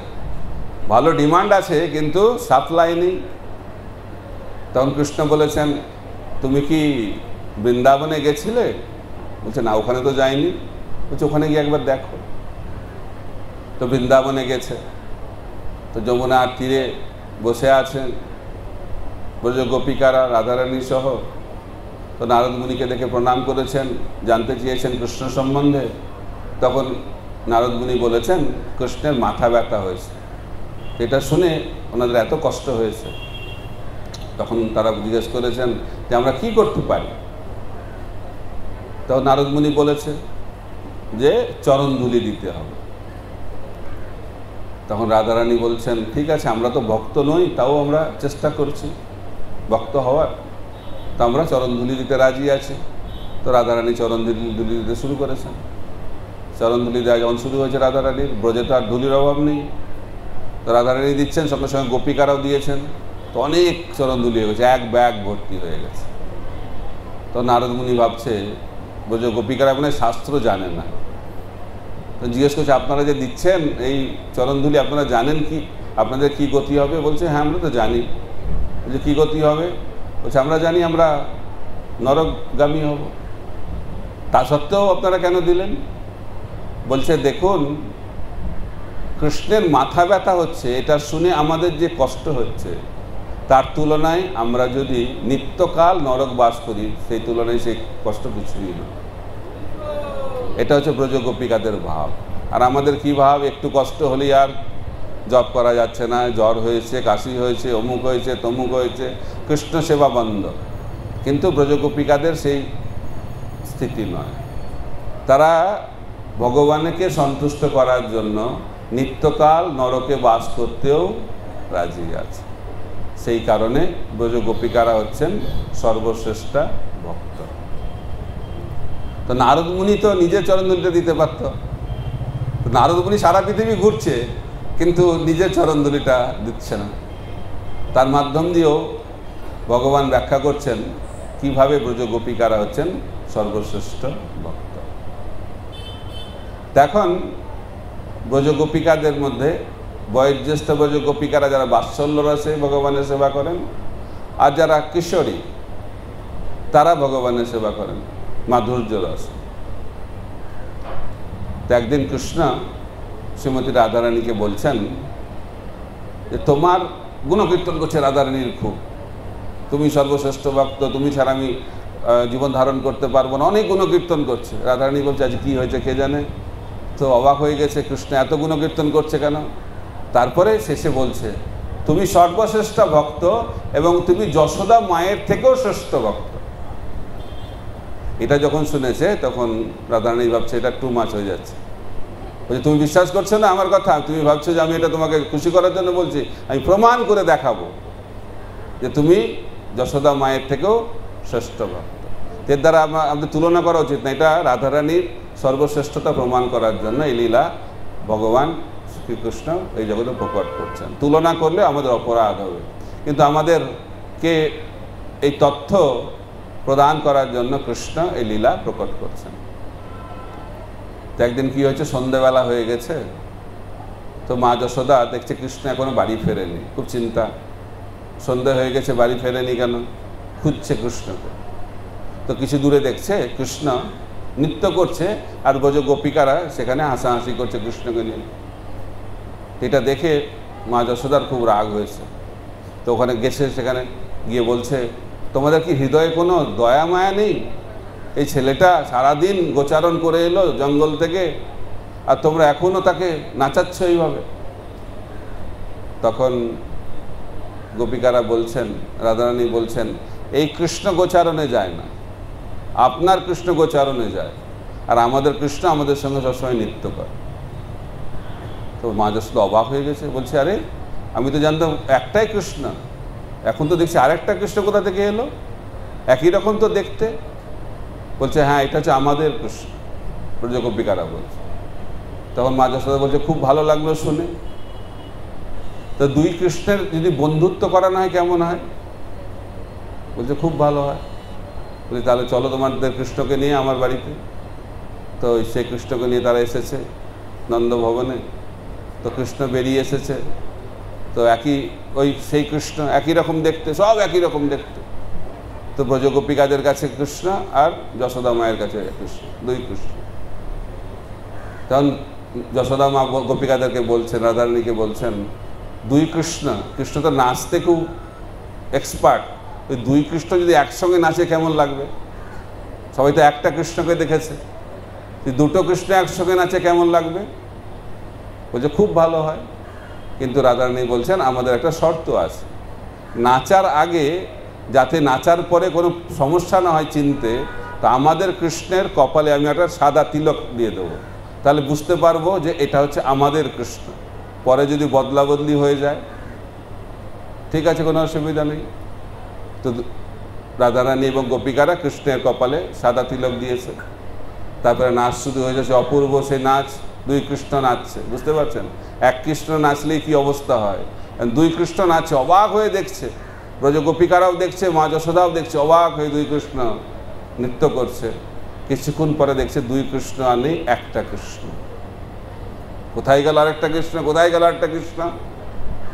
ভালো ডিমান্ড আছে কিন্তু সাপ্লাই নেই। তখন কৃষ্ণ বলেছেন তুমি কি বৃন্দাবনে গেছিলে? বলছে না ওখানে তো যাইনি। বলছে ওখানে গিয়ে একবার দেখো। তো বৃন্দাবনে গেছে, তো যমুনার তীরে বসে আছেন ব্রজ গোপিকারা রাধারানী সহ। তো নারদ মুনিকে দেখে প্রণাম করেছেন, জানতে চেয়েছেন কৃষ্ণ সম্বন্ধে। তখন নারদ মুনি বলেছেন কৃষ্ণের মাথা ব্যথা হয়েছে। এটা শুনে ওনাদের এত কষ্ট হয়েছে। তখন তারা জিজ্ঞেস করেছেন যে আমরা কি করতে পারি? তখন নারদ মুনি বলেছে যে চরণ ধুলি দিতে হবে। তখন রাধারানী বলছেন, ঠিক আছে, আমরা তো ভক্ত নই, তাও আমরা চেষ্টা করছি ভক্ত হওয়ার, তো আমরা চরণধুলি দিতে রাজি আছি। তো রাধারানী চরণধুলি দিতে শুরু করেছেন। চরণধুলি দেওয়া যখন শুরু হয়েছে রাধারানীর, ব্রজে তো আর ধুলির অভাব নেই, তো রাধারানী দিচ্ছেন, সঙ্গে সঙ্গে গোপিকারাও দিয়েছেন। তো অনেক চরণধুলি হয়ে গেছে, এক ব্যাগ ভর্তি হয়ে গেছে। তো নারদমুনি ভাবছে, ব্রজ গোপিকারা মানে শাস্ত্র জানে না। তো জিজ্ঞেস করছে, আপনারা যে দিচ্ছেন এই চরণধুলি, আপনারা জানেন কি আপনাদের কি গতি হবে? বলছে, হ্যাঁ আমরা তো জানি। বলছে, কী গতি হবে? বলছে, আমরা জানি আমরা নরকগামী হব। তা সত্ত্বেও আপনারা কেন দিলেন? বলছে, দেখুন, কৃষ্ণের মাথা ব্যথা হচ্ছে, এটা শুনে আমাদের যে কষ্ট হচ্ছে, তার তুলনায় আমরা যদি নিত্যকাল নরক বাস করি, সেই তুলনায় সেই কষ্ট কিছুই না। এটা হচ্ছে ব্রজ গোপিকাদের ভাব। আর আমাদের কি ভাব? একটু কষ্ট হলেই আর জপ করা যাচ্ছে না, জ্বর হয়েছে, কাশি হয়েছে, অমুক হয়েছে, তমুক হয়েছে, কৃষ্ণ সেবা বন্ধ। কিন্তু ব্রজ গোপিকাদের সেই স্থিতি নয়। তারা ভগবানকে সন্তুষ্ট করার জন্য নিত্যকাল নরকে বাস করতেও রাজি আছে। সেই কারণে ব্রজ গোপিকারা হচ্ছেন সর্বশ্রেষ্ঠা ভক্ত। তো নারদমুনি তো নিজের চরণধুলিটা দিতে পারত। নারদমুনি সারা পৃথিবী ঘুরছে, কিন্তু নিজের চরণধুলিটা দিচ্ছে না। তার মাধ্যম দিয়েও ভগবান ব্যাখ্যা করছেন কিভাবে ব্রজ গোপিকারা হচ্ছেন সর্বশ্রেষ্ঠ ভক্ত। এখন ব্রজ গোপিকাদের মধ্যে বয়োজ্যেষ্ঠ ব্রজ গোপিকারা যারা বাৎসল্য রসে ভগবানের সেবা করেন, আর যারা কিশোরী তারা ভগবানের সেবা করেন মাধুর্য রসে। তো একদিন কৃষ্ণ শ্রীমতী রাধারানীকে বলছেন যে তোমার গুণকীর্তন করছে রাধারানীর খুব, তুমি সর্বশ্রেষ্ঠ ভক্ত, তুমি ছাড়া আমি জীবন ধারণ করতে পারবো না, অনেক গুণকীর্তন করছে। রাধারানী বলছে, আজ কী হয়েছে কে জানে। তো অবাক হয়ে গেছে, কৃষ্ণ এত গুণকীর্তন করছে কেন। তারপরে শেষে বলছে, তুমি সর্বশ্রেষ্ঠ ভক্ত এবং তুমি যশোদা মায়ের থেকেও শ্রেষ্ঠ ভক্ত। এটা যখন শুনেছে তখন রাধারানী ভাবছে এটা টু মাচ হয়ে যাচ্ছে। বলছে, তুমি বিশ্বাস করছো না আমার কথা, তুমি ভাবছো যে আমি এটা তোমাকে খুশি করার জন্য বলছি, আমি প্রমাণ করে দেখাবো যে তুমি যশোদা মায়ের থেকেও শ্রেষ্ঠ ভক্ত। এর দ্বারা আমাদের তুলনা করা উচিত না। এটা রাধারানীর সর্বশ্রেষ্ঠতা প্রমাণ করার জন্য এই লীলা ভগবান শ্রীকৃষ্ণ এই জগতে প্রকট করছেন। তুলনা করলে আমাদের অপরাধ হবে, কিন্তু আমাদেরকে এই তথ্য প্রদান করার জন্য কৃষ্ণ এই লীলা প্রকট করছেন। তো একদিন কি হয়েছে, সন্ধ্যেবেলা হয়ে গেছে। তো মা যশোদা দেখছে কৃষ্ণ এখনো বাড়ি ফেরেনি, খুব চিন্তা, সন্ধ্যে হয়ে গেছে বাড়ি ফেরেনি কেন, খুঁজছে কৃষ্ণকে। তো কিছু দূরে দেখছে কৃষ্ণ নৃত্য করছে, আর ব্রজ গোপিকারা সেখানে হাসাহাসি করছে কৃষ্ণকে নিয়ে। এটা দেখে মা যশোদার খুব রাগ হয়েছে। তো ওখানে গেছে, সেখানে গিয়ে বলছে, তোমাদের কি হৃদয়ে কোনো দয়া মায়া নেই? এই ছেলেটা সারাদিন গোচারণ করে এলো জঙ্গল থেকে, আর তোমরা এখনও তাকে নাচাচ্ছ এইভাবে। তখন গোপিকারা বলছেন, রাধারানী বলছেন, এই কৃষ্ণ গোচারণে যায় না, আপনার কৃষ্ণ গোচারণে যায়, আর আমাদের কৃষ্ণ আমাদের সঙ্গে সবসময় নৃত্য করে। তো মা যশোদা অবাক হয়ে গেছে, বলছে, আরে আমি তো জানতাম একটাই কৃষ্ণ, এখন তো দেখছি আরেকটা কৃষ্ণ কোথা থেকে এলো, একই রকম তো দেখতে। বলছে, হ্যাঁ এটা হচ্ছে আমাদের কৃষ্ণ, ব্রজ গোপিকারা বলছে। তখন মা যশোদা বলছে, খুব ভালো লাগলো শুনে। তো দুই কৃষ্ণের যদি বন্ধুত্ব করানো হয় কেমন হয়? বলছে, খুব ভালো হয়। বলছে, তাহলে চলো তোমাদের কৃষ্ণকে নিয়ে আমার বাড়িতে। তো সেই কৃষ্ণকে নিয়ে তারা এসেছে নন্দভবনে। তো কৃষ্ণ বেরিয়ে এসেছে, তো সেই কৃষ্ণ একই রকম দেখতে, সব একই রকম দেখতে। তো ব্রজ গোপিকাদের কাছে কৃষ্ণ আর যশোদা মায়ের কাছে কৃষ্ণ, দুই কৃষ্ণ। তখন যশোদা মা গোপিকাদেরকে বলছেন, রাধারানীকে বলছেন, দুই কৃষ্ণ, কৃষ্ণ তো নাচতে খুব এক্সপার্ট, ওই দুই কৃষ্ণ যদি একসঙ্গে নাচে কেমন লাগবে? সবাই তো একটা কৃষ্ণকে দেখেছে, দুটো কৃষ্ণ একসঙ্গে নাচে কেমন লাগবে? বলছে, খুব ভালো হয়। কিন্তু রাধারানী বলছেন, আমাদের একটা শর্ত আছে, নাচার আগে যাতে নাচার পরে কোনো সমস্যা না হয় চিনতে, তা আমাদের কৃষ্ণের কপালে আমি একটা সাদা তিলক দিয়ে দেবো, তাহলে বুঝতে পারবো যে এটা হচ্ছে আমাদের কৃষ্ণ। পরে যদি বদলা বদলি হয়ে যায় ঠিক আছে, কোনো অসুবিধা নেই। তো রাধারানী এবং গোপিকারা কৃষ্ণের কপালে সাদা তিলক দিয়েছে, তারপরে নাচ শুরু হয়ে যাচ্ছে, অপূর্ব সেই নাচ, দুই কৃষ্ণ নাচছে। বুঝতে পারছেন, এক কৃষ্ণ নাচলেই কি অবস্থা হয়, দুই কৃষ্ণ নাচছে, অবাক হয়ে দেখছে, ব্রজ গোপিকারাও দেখছে, মা যশোদাও দেখছে, অবাক হয়ে দুই কৃষ্ণ নৃত্য করছে। কিছুক্ষণ পরে দেখছে দুই কৃষ্ণ আর নেই, একটা কৃষ্ণ। কোথায় গেল আরেকটা কৃষ্ণ, কোথায় গেল আরেকটা কৃষ্ণ?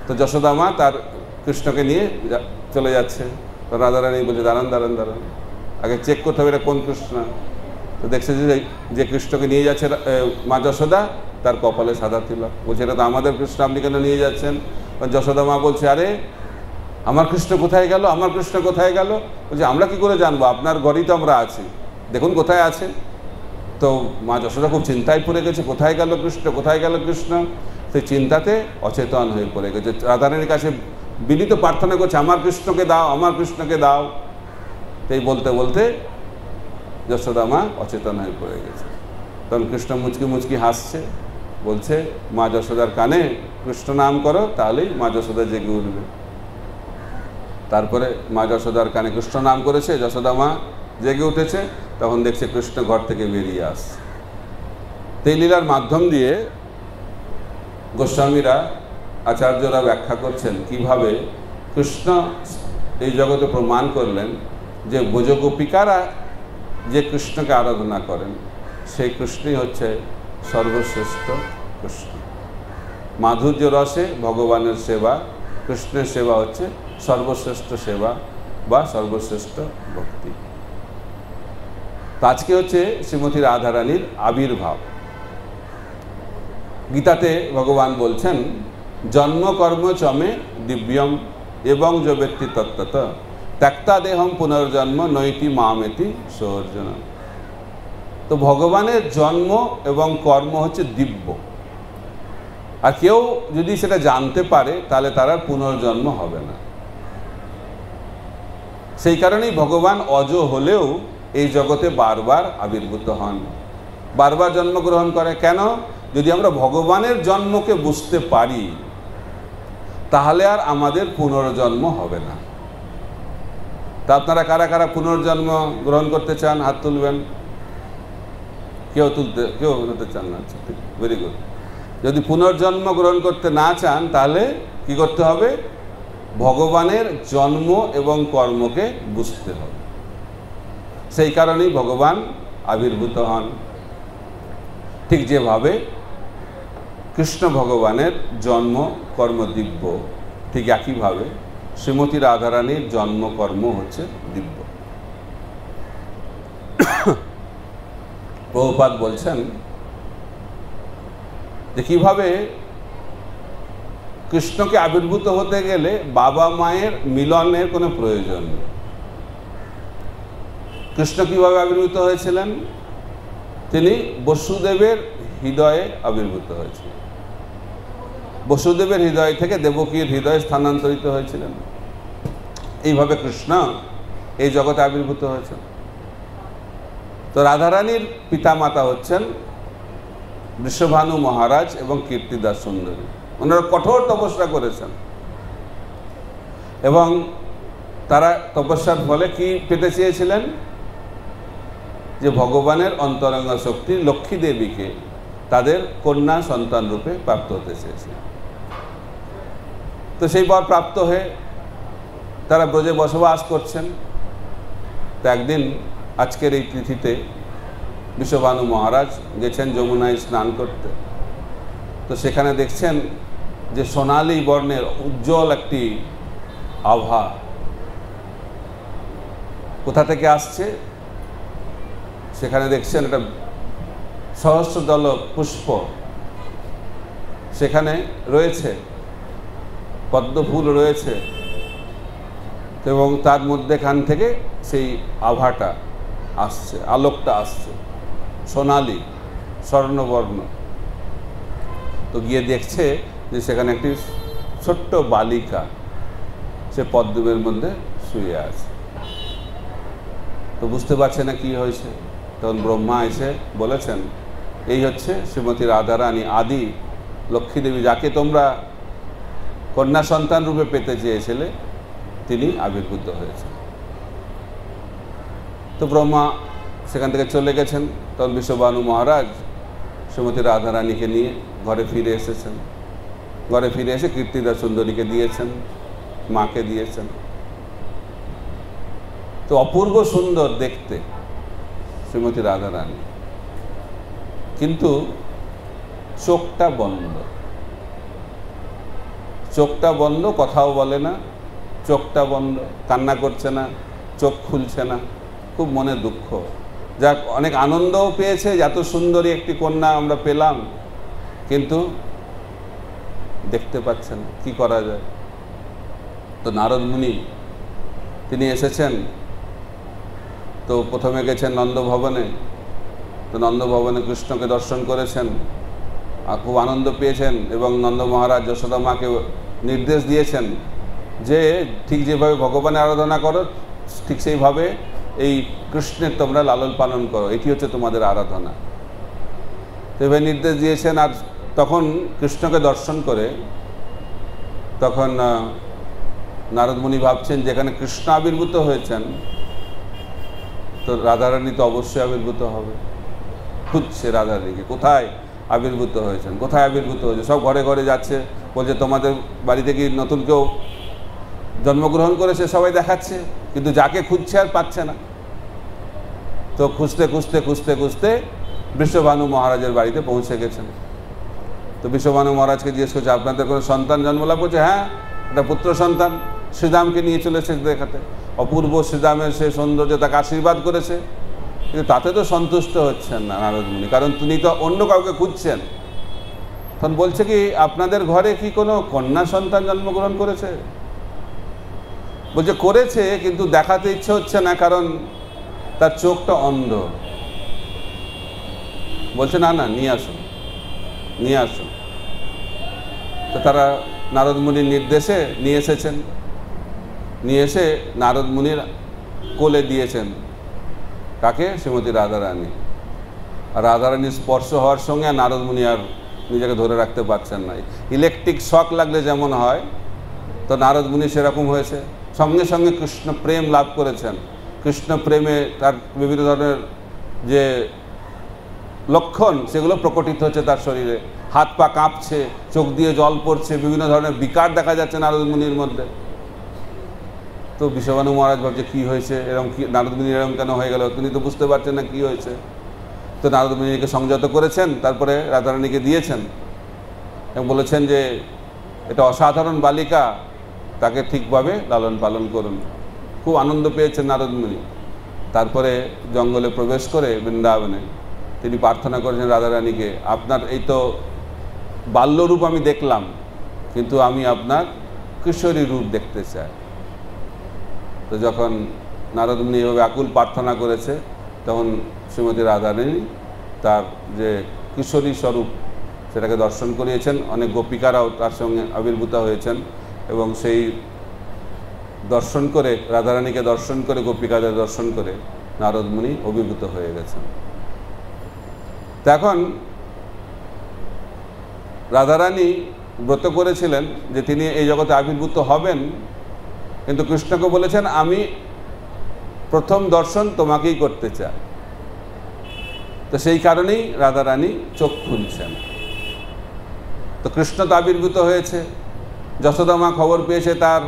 তো যশোদা মা তার কৃষ্ণকে নিয়ে চলে যাচ্ছে। তো রাধারানী বলছে দাঁড়ান দাঁড়ান দাঁড়ান, আগে চেক করতে হবে এটা কোন কৃষ্ণ। তো দেখছে যে কৃষ্ণকে নিয়ে যাচ্ছে মা যশোদা, তার কপালে সাদা তিলক। বলছে এটা তো আমাদের কৃষ্ণ, আপনি কেন নিয়ে যাচ্ছেন? যশোদা মা বলছে আরে আমার কৃষ্ণ কোথায় গেল, আমার কৃষ্ণ কোথায় গেল? বলছে আমরা কি করে জানবো, আপনার ঘরেই তো আমরা আছি, দেখুন কোথায় আছে। তো মা যশোদা খুব চিন্তায় পড়ে গেছে, কোথায় গেল কৃষ্ণ, কোথায় গেল কৃষ্ণ। সেই চিন্তাতে অচেতন হয়ে পড়ে গেছে, রাধারানীর কাছে বিনীত প্রার্থনা করছে আমার কৃষ্ণকে দাও, আমার কৃষ্ণকে দাও। এই বলতে বলতে যশোদা মা অচেতন হয়ে পড়ে গেছে। তখন কৃষ্ণ মুচকি মুচকি হাসছে, বলছে মা যশোদার কানে কৃষ্ণ নাম করো, তাহলেই মা যশোদা জেগে উঠবে। তারপরে মা যশোদার কানে কৃষ্ণ নাম করেছে, যশোদা মা জেগে উঠেছে। তখন দেখছে কৃষ্ণ ঘর থেকে বেরিয়ে আসছে। এই লীলার মাধ্যম দিয়ে গোস্বামীরা, আচার্যরা ব্যাখ্যা করছেন কিভাবে কৃষ্ণ এই জগতে প্রমাণ করলেন যে ব্রজগোপিকারা যে কৃষ্ণকে আরাধনা করেন সেই কৃষ্ণই হচ্ছে সর্বশ্রেষ্ঠ কৃষ্ণ। মাধুর্য রসে ভগবানের সেবা, কৃষ্ণের সেবা হচ্ছে সর্বশ্রেষ্ঠ সেবা বা সর্বশ্রেষ্ঠ ভক্তি। তো আজকে হচ্ছে শ্রীমতী রাধারানীর আবির্ভাব। গীতাতে ভগবান বলছেন জন্ম কর্ম চমে দিব্যম এবং য ব্যক্তি তত্ত্বত ত্যক্তা দেহম পুনর্জন্ম নৈতি মামেতি সর্জন। তো ভগবানের জন্ম এবং কর্ম হচ্ছে দিব্য, আর কেউ যদি সেটা জানতে পারে তাহলে তার আর পুনর্জন্ম হবে না। সেই কারণেই ভগবান অজ হলেও এই জগতে বারবার আবির্ভূত হন, বারবার জন্মগ্রহণ করে। কেন? যদি আমরা ভগবানের জন্মকে বুঝতে পারি তাহলে আর আমাদের পুনর্জন্ম হবে না। তা আপনারা কারা কারা পুনর্জন্ম গ্রহণ করতে চান হাত তুলবেন। কেউ হতে চান না? Very good. যদি পুনর্জন্ম গ্রহণ করতে না চান তাহলে কি করতে হবে? ভগবানের জন্ম এবং কর্মকে বুঝতে হবে। সেই কারণেই ভগবান আবির্ভূত হন। ঠিক যেভাবে কৃষ্ণ ভগবানের জন্ম কর্ম দিব্য, ঠিক একইভাবে শ্রীমতী রাধারানীর জন্ম কর্ম হচ্ছে দিব্য। প্রভুপাদ বলছেন যে কিভাবে কৃষ্ণকে আবির্ভূত হতে গেলে বাবা মায়ের মিলনের কোনো প্রয়োজন নেই। কৃষ্ণ কিভাবে আবির্ভূত হয়েছিলেন? তিনি বসুদেবের হৃদয়ে আবির্ভূত হয়েছিলেন। বসুদেবের হৃদয় থেকে দেবকীর হৃদয়ে স্থানান্তরিত হয়েছিলেন। এইভাবে কৃষ্ণ এই জগতে আবির্ভূত হয়েছেন। তো রাধারানীর পিতামাতা হচ্ছেন বৃষভানু মহারাজ এবং কীর্তিদাস সুন্দরী। ওনারা কঠোর তপস্যা করেছেন এবং তারা তপস্যার ফলে কি পেতে চেয়েছিলেন? যে ভগবানের অন্তরঙ্গ শক্তি লক্ষ্মী দেবীকে তাদের কন্যা সন্তান রূপে প্রাপ্ত হতে চেয়েছিলেন। তো সেই বর প্রাপ্ত হয়ে তারা ব্রজে বসবাস করছেন। তো একদিন আজকের এই তিথিতে বৃষভানু মহারাজ গেছেন যমুনায় স্নান করতে। তো সেখানে দেখছেন যে সোনালী বর্ণের উজ্জ্বল একটি আভা কোথা থেকে আসছে। সেখানে দেখছেন একটা সহস্রদল পুষ্প সেখানে রয়েছে, পদ্মফুল রয়েছে এবং তার মধ্যেখান থেকে সেই আভাটা আসছে, আলোকটা আসছে, সোনালী স্বর্ণবর্ণ। তো গিয়ে দেখছে যে সেখানে একটি ছোট্ট বালিকা সে পদ্মের মধ্যে শুয়ে আছে। তো বুঝতে পারছে না কি হয়েছে। তখন ব্রহ্মা এসে বলেছেন এই হচ্ছে শ্রীমতী রাধারানী আদি লক্ষ্মী দেবী, যাকে তোমরা কন্যা সন্তান রূপে পেতে চেয়েছিলে, তিনি আবির্ভূত হয়েছেন। তো ব্রহ্মা সেখান থেকে চলে গেছেন। তখন বিশ্বভানু মহারাজ শ্রীমতী রাধারানীকে নিয়ে ঘরে ফিরে এসেছেন। ঘরে ফিরে এসে কীর্তিদা সুন্দরীকে দিয়েছেন, মাকে দিয়েছেন। তো অপূর্ব সুন্দর দেখতে শ্রীমতী রাধারানী, কিন্তু চোখটা বন্ধ। চোখটা বন্ধ, কথাও বলে না, চোখটা বন্ধ, কান্না করছে না, চোখ খুলছে না। খুব মনে দুঃখ। যাক, অনেক আনন্দও পেয়েছে, এত সুন্দরী একটি কন্যা আমরা পেলাম, কিন্তু দেখতে পাচ্ছে না, কি করা যায়। তো নারদ মুনি তিনি এসেছেন। তো প্রথমে গেছেন নন্দভবনে। তো নন্দভবনে কৃষ্ণকে দর্শন করেছেন, আর খুব আনন্দ পেয়েছেন। এবং নন্দ মহারাজ যশোদা মাকে নির্দেশ দিয়েছেন যে ঠিক যেভাবে ভগবানের আরাধনা করো, ঠিক সেইভাবে এই কৃষ্ণের তোমরা লালন পালন করো, এটি হচ্ছে তোমাদের আরাধনা। তো এভাবে নির্দেশ দিয়েছেন। আর তখন কৃষ্ণকে দর্শন করে তখন নারদ মুনি ভাবছেন, যেখানে কৃষ্ণ আবির্ভূত হয়েছেন, তো রাধারানী তো অবশ্যই আবির্ভূত হবে। খুঁজছে রাধারানীকে, কোথায় আবির্ভূত হয়েছেন, কোথায় আবির্ভূত হয়েছে। সব ঘরে ঘরে যাচ্ছে, বলছে তোমাদের বাড়িতে কি নতুন কেউ জন্মগ্রহণ করেছে, সবাই দেখাচ্ছে, কিন্তু যাকে খুঁজছে আর পাচ্ছে না। তো খুঁজতে খুঁজতে খুঁজতে খুঁজতে বিশ্বভানু মহারাজের বাড়িতে পৌঁছে গেছেন। তো বিশ্বভানু মহারাজকে জিজ্ঞেস করছে, আপনাদের কোনো সন্তান জন্মলাভ করছে? হ্যাঁ, একটা পুত্র সন্তান শ্রীরামকে নিয়ে চলেছে দেখাতে। অপূর্ব শ্রীরামের সে সৌন্দর্য, তাকে আশীর্বাদ করেছে, কিন্তু তাতে তো সন্তুষ্ট হচ্ছেন না নারদ মুনি, কারণ তিনি তো অন্য কাউকে খুঁজছেন। তখন বলছে কি, আপনাদের ঘরে কি কোনো কন্যা সন্তান জন্মগ্রহণ করেছে? বলছে করেছে, কিন্তু দেখাতে ইচ্ছে হচ্ছে না, কারণ তার চোখটা অন্ধ। বলছে না না, নিয়ে আসুন, নিয়ে আসুন। তো তারা নারদ মুনির নির্দেশে নিয়ে এসেছেন। নিয়ে এসে নারদ মুনির কোলে দিয়েছেন। কাকে? শ্রীমতী রাধারানী। আর রাধারানীর স্পর্শ হওয়ার সঙ্গে নারদ মুনি আর নিজেকে ধরে রাখতে পারছেন না। ইলেকট্রিক শক লাগলে যেমন হয়, তো নারদ মুনি সেরকম হয়েছে। সঙ্গে সঙ্গে কৃষ্ণ প্রেম লাভ করেছেন। কৃষ্ণ প্রেমে তার বিভিন্ন ধরনের যে লক্ষণ, সেগুলো প্রকটিত হচ্ছে তার শরীরে। হাত পা কাঁপছে, চোখ দিয়ে জল পড়ছে, বিভিন্ন ধরনের বিকার দেখা যাচ্ছে নারদ মুনির মধ্যে। তো বিশ্বভানু মহারাজ ভাবছে কী হয়েছে, এরকম কি নারদ মুনির এরকম কেন হয়ে গেল, তিনি তো বুঝতে পারছেন না কী হয়েছে। তো নারদ মুনিকে সংযত করেছেন, তারপরে রাধারানীকে দিয়েছেন এবং বলেছেন যে এটা অসাধারণ বালিকা, তাকে ঠিকভাবে লালন পালন করুন। খুব আনন্দ পেয়েছেন নারদ মুনি। তারপরে জঙ্গলে প্রবেশ করে বৃন্দাবনে তিনি প্রার্থনা করেছেন রাধারানীকে, আপনার এই তো বাল্যরূপ আমি দেখলাম, কিন্তু আমি আপনার কিশোরী রূপ দেখতে চাই। তো যখন নারদ মুনি এভাবে আকুল প্রার্থনা করেছে, তখন শ্রীমতী রাধারানী তার যে কিশোরী স্বরূপ সেটাকে দর্শন করিয়েছেন। অনেক গোপিকারাও তার সঙ্গে আবির্ভূত হয়েছেন এবং সেই দর্শন করে, রাধারানীকে দর্শন করে, গোপিকাদের দর্শন করে নারদ মুনি অভিভূত হয়ে গেছেন। তো এখন রাধারানী ব্রত করেছিলেন যে তিনি এই জগতে আবির্ভূত হবেন, কিন্তু কৃষ্ণকে বলেছেন আমি প্রথম দর্শন তোমাকেই করতে চাই। তো সেই কারণেই রাধারানী চোখ খুলছেন। তো কৃষ্ণ তো আবির্ভূত হয়েছে। যশোদা মা খবর পেয়েছে তার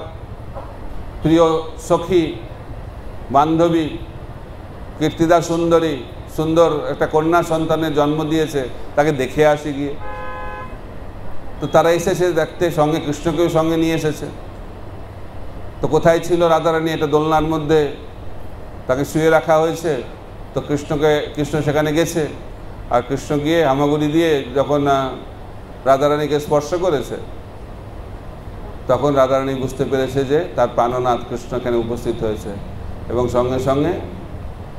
প্রিয় সখী বান্ধবী কীর্তিদা সুন্দরী সুন্দর একটা কন্যা সন্তানের জন্ম দিয়েছে, তাকে দেখে আসি গিয়ে। তো তারা এসেছে দেখতে, সঙ্গে কৃষ্ণকেও সঙ্গে নিয়ে এসেছে। তো কোথায় ছিল রাধারানী? এটা দোলনার মধ্যে তাকে শুয়ে রাখা হয়েছে। তো কৃষ্ণ সেখানে গেছে, আর কৃষ্ণ গিয়ে হামাগুড়ি দিয়ে যখন রাধারানীকে স্পর্শ করেছে, তখন রাধারানী বুঝতে পেরেছে যে তার প্রাণনাথ কৃষ্ণ এখানে উপস্থিত হয়েছে, এবং সঙ্গে সঙ্গে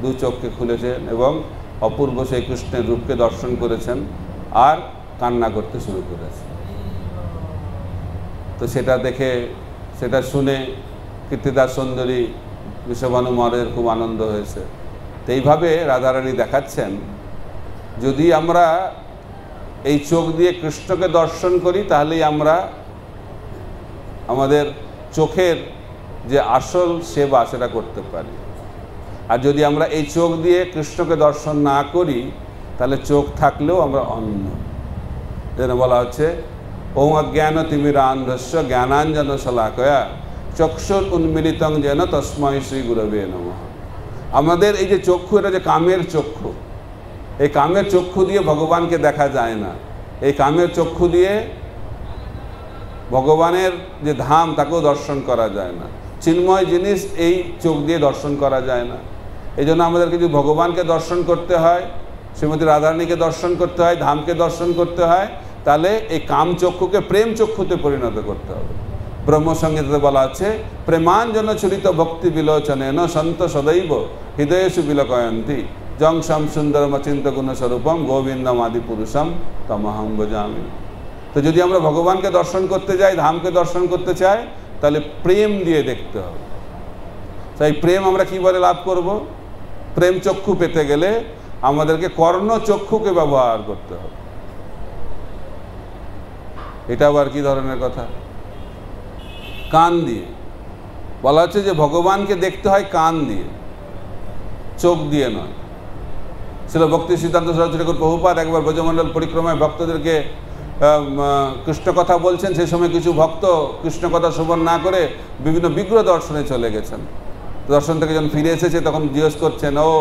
দু চোখকে খুলেছেন এবং অপূর্ব সেই কৃষ্ণের রূপকে দর্শন করেছেন আর কান্না করতে শুরু করেছে। তো সেটা দেখে, সেটা শুনে কীর্তিদা সুন্দরী বিশ্বভানু মহারাজের খুব আনন্দ হয়েছে। তো এইভাবে রাধারানী দেখাচ্ছেন, যদি আমরা এই চোখ দিয়ে কৃষ্ণকে দর্শন করি, তাহলেই আমরা আমাদের চোখের যে আসল সেবা সেটা করতে পারি। আর যদি আমরা এই চোখ দিয়ে কৃষ্ণকে দর্শন না করি, তাহলে চোখ থাকলেও আমরা অন্ধ। যেন বলা হচ্ছে ওং অজ্ঞান তিমিরান্ধস্য জ্ঞানাঞ্জন শলাকয়া চক্ষুর উন্মিলিতং যেন তস্মৈ শ্রী গুরবে নমঃ। আমাদের এই যে চক্ষু, এটা যে কামের চক্ষু, এই কামের চক্ষু দিয়ে ভগবানকে দেখা যায় না। এই কামের চক্ষু দিয়ে ভগবানের যে ধাম তাকেও দর্শন করা যায় না। চিন্ময় জিনিস এই চোখ দিয়ে দর্শন করা যায় না। এই জন্য আমাদেরকে যদি ভগবানকে দর্শন করতে হয়, শ্রীমতী রাধারানীকে দর্শন করতে হয়, ধামকে দর্শন করতে হয়, তাহলে এই কাম চক্ষুকে প্রেম চক্ষুতে পরিণত করতে হবে। ব্রহ্মসংগীতে বলা আছে প্রেমাঞ্জন চরিত ভক্তি বিলোচনেন সন্ত সদৈব হৃদয়েষু বিলোকয়ন্তি জং সম সুন্দরম অচিন্ত গুণ স্বরূপম গোবিন্দম আদি পুরুষম তমহং ভজামি। তো যদি আমরা ভগবানকে দর্শন করতে যাই, ধামকে দর্শন করতে চাই, তাহলে প্রেম দিয়ে দেখতে হবে। তাই প্রেম আমরা কীভাবে লাভ করব? প্রেম চক্ষু পেতে গেলে আমাদেরকে কর্ণ চক্ষুকে ব্যবহার করতে হবে। এটা আবার কি ধরনের কথা? কান দিয়ে। বলা হচ্ছে যে ভগবানকে দেখতে হয় কান দিয়ে, চোখ দিয়ে নয়। ছিল ভক্তি সিদ্ধান্ত সরস্বতী ঠাকুর প্রভুপাদ একবার ব্রজমণ্ডল পরিক্রমায় ভক্তদেরকে কৃষ্ণ কথা বলছেন। সেই সময় কিছু ভক্ত কৃষ্ণ কথা শ্রবণ না করে বিভিন্ন বিগ্রহ দর্শনে চলে গেছেন। দর্শন থেকে যখন ফিরে এসেছে তখন জিজ্ঞেস করছেন, ও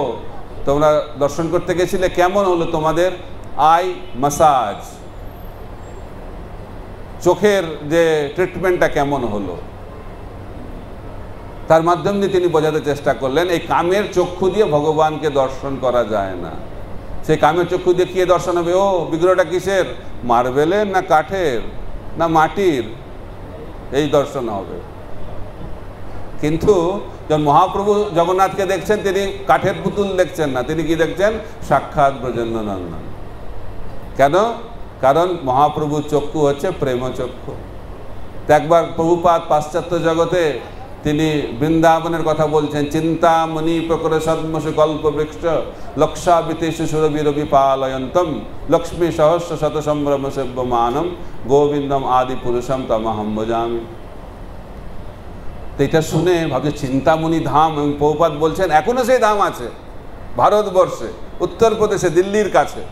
তোমরা দর্শন করতে গেছিলে, কেমন হলো তোমাদের আই মাসাজ, চোখের যে ট্রিটমেন্টটা কেমন হলো? তার মাধ্যম দিয়ে তিনি বোঝাতে চেষ্টা করলেন এই কামের চক্ষু দিয়ে ভগবানকে দর্শন করা যায় না। সেই কামের চক্ষু দিয়ে কে দর্শন হবে? ও বিগ্রহটা কিসের, মার্বেলের না কাঠের না মাটির, এই দর্শন হবে। কিন্তু যখন মহাপ্রভু জগন্নাথকে দেখছেন, তিনি কাঠের পুতুল দেখছেন না, তিনি কি দেখছেন? সাক্ষাৎ ব্রজেন্দ্রনন্দন। কেন? কারণ মহাপ্রভুর চক্ষু হচ্ছে প্রেম চক্ষু। তো একবার প্রভুপাদ পাশ্চাত্য জগতে তিনি বৃন্দাবনের কথা বলছেন, চিন্তামণি প্রকর সদ্মসু কল্প বৃক্ষ লক্ষাবিতেষু সুরবিরবি পালয়ন্তম লক্ষ্মী সহস্র শত সম্ভ্রম সেব্যমানম গোবিন্দম আদি পুরুষম তমহং ভজামি। তো এটা শুনে ভাবছে চিন্তামণি ধাম, এবং প্রভুপাদ বলছেন এখনো সেই ধাম আছে ভারতবর্ষে, উত্তরপ্রদেশে, দিল্লির কাছে।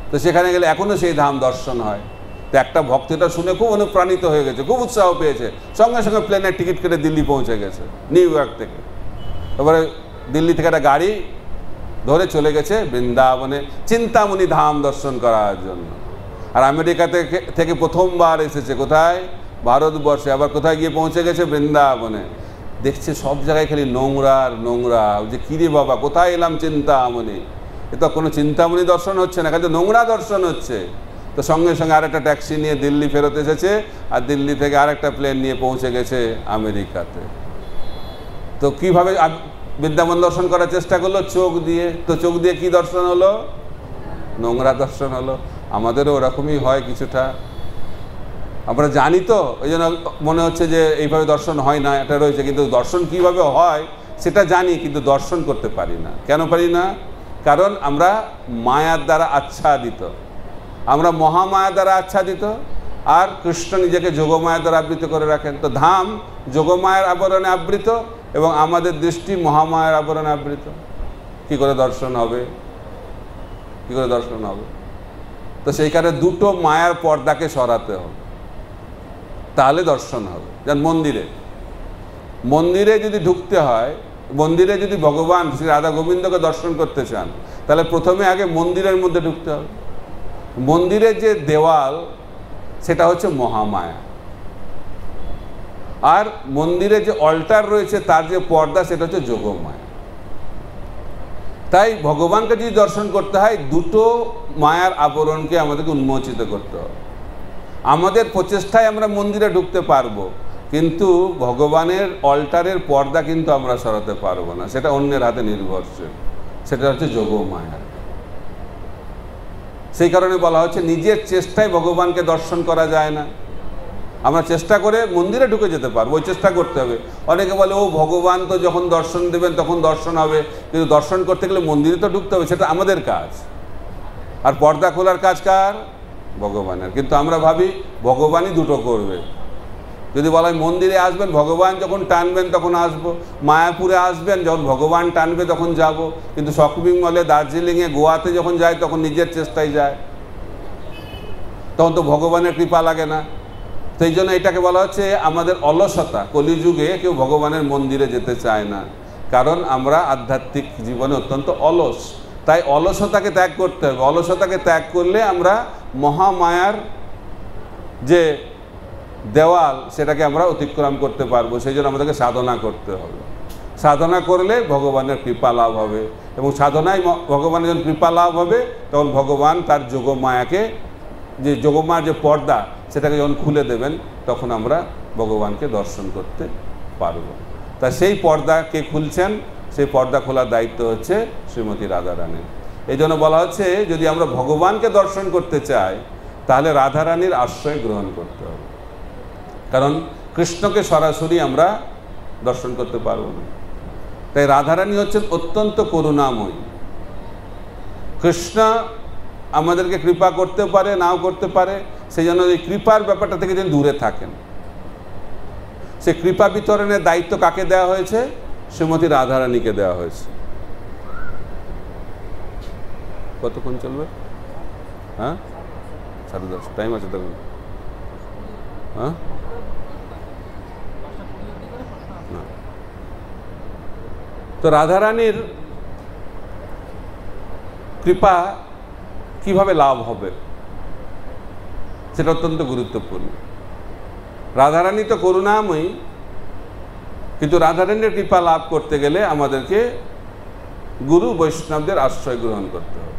তো সেখানে গেলে এখনো সেই ধাম দর্শন হয়। তো একটা ভক্তটা শুনে খুব অনুপ্রাণিত হয়ে গেছে, খুব উৎসাহ পেয়েছে, সঙ্গে সঙ্গে প্লেনের টিকিট কেটে দিল্লি পৌঁছে গেছে, নিউ ইয়র্ক থেকে। এবারে দিল্লি থেকে একটা গাড়ি ধরে চলে গেছে বৃন্দাবনে চিন্তামণি ধাম দর্শন করার জন্য। আর আমেরিকা থেকে প্রথমবার এসেছে কোথায়? ভারতবর্ষে। আবার কোথায় গিয়ে পৌঁছে গেছে? বৃন্দাবনে। দেখছে সব জায়গায় খালি নোংরা আর নোংরা, যে কিরে বাবা কোথায় এলাম চিন্তামণি, এ তো কোনো চিন্তামণি দর্শন হচ্ছে না, খালি নোংরা দর্শন হচ্ছে। তো সঙ্গে সঙ্গে আরেকটা ট্যাক্সি নিয়ে দিল্লি ফেরত এসেছে, আর দিল্লি থেকে আরেকটা প্লেন নিয়ে পৌঁছে গেছে আমেরিকাতে। তো কীভাবে বৃন্দাবন দর্শন করার চেষ্টা করলো? চোখ দিয়ে। তো চোখ দিয়ে কি দর্শন হলো? নোংরা দর্শন হলো। আমাদেরও ওরকমই হয় কিছুটা, আমরা জানি তো, ওই জন্য মনে হচ্ছে যে এইভাবে দর্শন হয় না, এটা রয়েছে। কিন্তু দর্শন কিভাবে হয় সেটা জানি, কিন্তু দর্শন করতে পারি না। কেন পারি না? কারণ আমরা মায়ার দ্বারা আচ্ছাদিত, আমরা মহামায়া দ্বারা আচ্ছাদিত, আর কৃষ্ণ নিজেকে যোগমায়া দ্বারা আবৃত করে রাখেন। তো ধাম যোগমায়ার আবরণে আবৃত এবং আমাদের দৃষ্টি মহামায়ার আবরণে আবৃত। কী করে দর্শন হবে? কী করে দর্শন হবে? তো সেইখানে দুটো মায়ার পর্দাকে সরাতে হবে, তাহলে দর্শন হবে। যেমন মন্দিরে যদি ঢুকতে হয়, মন্দিরে যদি ভগবান শ্রী রাধা গোবিন্দকে দর্শন করতে চান, তাহলে প্রথমে আগে মন্দিরের মধ্যে ঢুকতে হবে। মন্দিরের যে দেওয়াল সেটা হচ্ছে মহামায়া, আর মন্দিরে যে অল্টার রয়েছে তার যে পর্দা সেটা হচ্ছে যোগমায়া। তাই ভগবানকে যদি দর্শন করতে হয়, দুটো মায়ার আবরণকে আমাদেরকে উন্মোচিত করতে হবে। আমাদের প্রচেষ্টায় আমরা মন্দিরে ঢুকতে পারবো, কিন্তু ভগবানের অল্টারের পর্দা কিন্তু আমরা সরাতে পারবো না, সেটা অন্যের হাতে নির্ভরশীল, সেটা হচ্ছে যোগমায়া। সেই কারণে বলা হচ্ছে নিজের চেষ্টায় ভগবানকে দর্শন করা যায় না। আমরা চেষ্টা করে মন্দিরে ঢুকে যেতে পারবো, ওই চেষ্টা করতে হবে। অনেকে বলে ও ভগবান তো যখন দর্শন দেবেন তখন দর্শন হবে, কিন্তু দর্শন করতে গেলে মন্দিরে তো ঢুকতে হবে, সেটা আমাদের কাজ। আর পর্দা খোলার কাজ কার? ভগবানের। কিন্তু আমরা ভাবি ভগবানই দুটো করবে। যদি বলা হয় মন্দিরে আসবেন, ভগবান যখন টানবেন তখন আসবো, মায়াপুরে আসবেন, যখন ভগবান টানবে তখন যাব। কিন্তু শপিং মলে, দার্জিলিংয়ে, গোয়াতে যখন যায় তখন নিজের চেষ্টায় যায়, তখন তো ভগবানের কৃপা লাগে না। সেই জন্য এটাকে বলা হচ্ছে আমাদের অলসতা। কলিযুগে কেউ ভগবানের মন্দিরে যেতে চায় না, কারণ আমরা আধ্যাত্মিক জীবনে অত্যন্ত অলস। তাই অলসতাকে ত্যাগ করতে হবে। অলসতাকে ত্যাগ করলে আমরা মহামায়ার যে দেওয়াল সেটাকে আমরা অতিক্রম করতে পারবো। সেই জন্য আমাদেরকে সাধনা করতে হবে। সাধনা করলে ভগবানের কৃপা লাভ হবে, এবং সাধনায় ভগবানের যখন কৃপা লাভ হবে তখন ভগবান তার যোগমায়াকে, যে যোগমায়ার যে পর্দা সেটাকে যখন খুলে দেবেন তখন আমরা ভগবানকে দর্শন করতে পারব। তা সেই পর্দা কে খুলছেন? সেই পর্দা খোলার দায়িত্ব হচ্ছে শ্রীমতী রাধারানীর। এই জন্য বলা হচ্ছে যদি আমরা ভগবানকে দর্শন করতে চাই তাহলে রাধারানীর আশ্রয় গ্রহণ করতে হবে, কারণ কৃষ্ণকে সরাসরি আমরা দর্শন করতে পারব না। তাই রাধারানী হচ্ছেন অত্যন্ত করুণাময়ী। কৃষ্ণ আমাদেরকে কৃপা করতে পারে, নাও করতে পারে, সেই জন্য এই কৃপার ব্যাপারটা থেকে যেন দূরে থাকেন। সে কৃপা বিতরণের দায়িত্ব কাকে দেওয়া হয়েছে? শ্রীমতী রাধারানীকে দেওয়া হয়েছে। কতক্ষণ চলবে? হ্যাঁ, 10:30 টাইম আছে তখন। হ্যাঁ, তো রাধারানীর কৃপা কিভাবে লাভ হবে সেটা অত্যন্ত গুরুত্বপূর্ণ। রাধারানী তো করুণাময়ী, কিন্তু রাধারানীর কৃপা লাভ করতে গেলে আমাদেরকে গুরু বৈষ্ণবদের আশ্রয় গ্রহণ করতে হবে।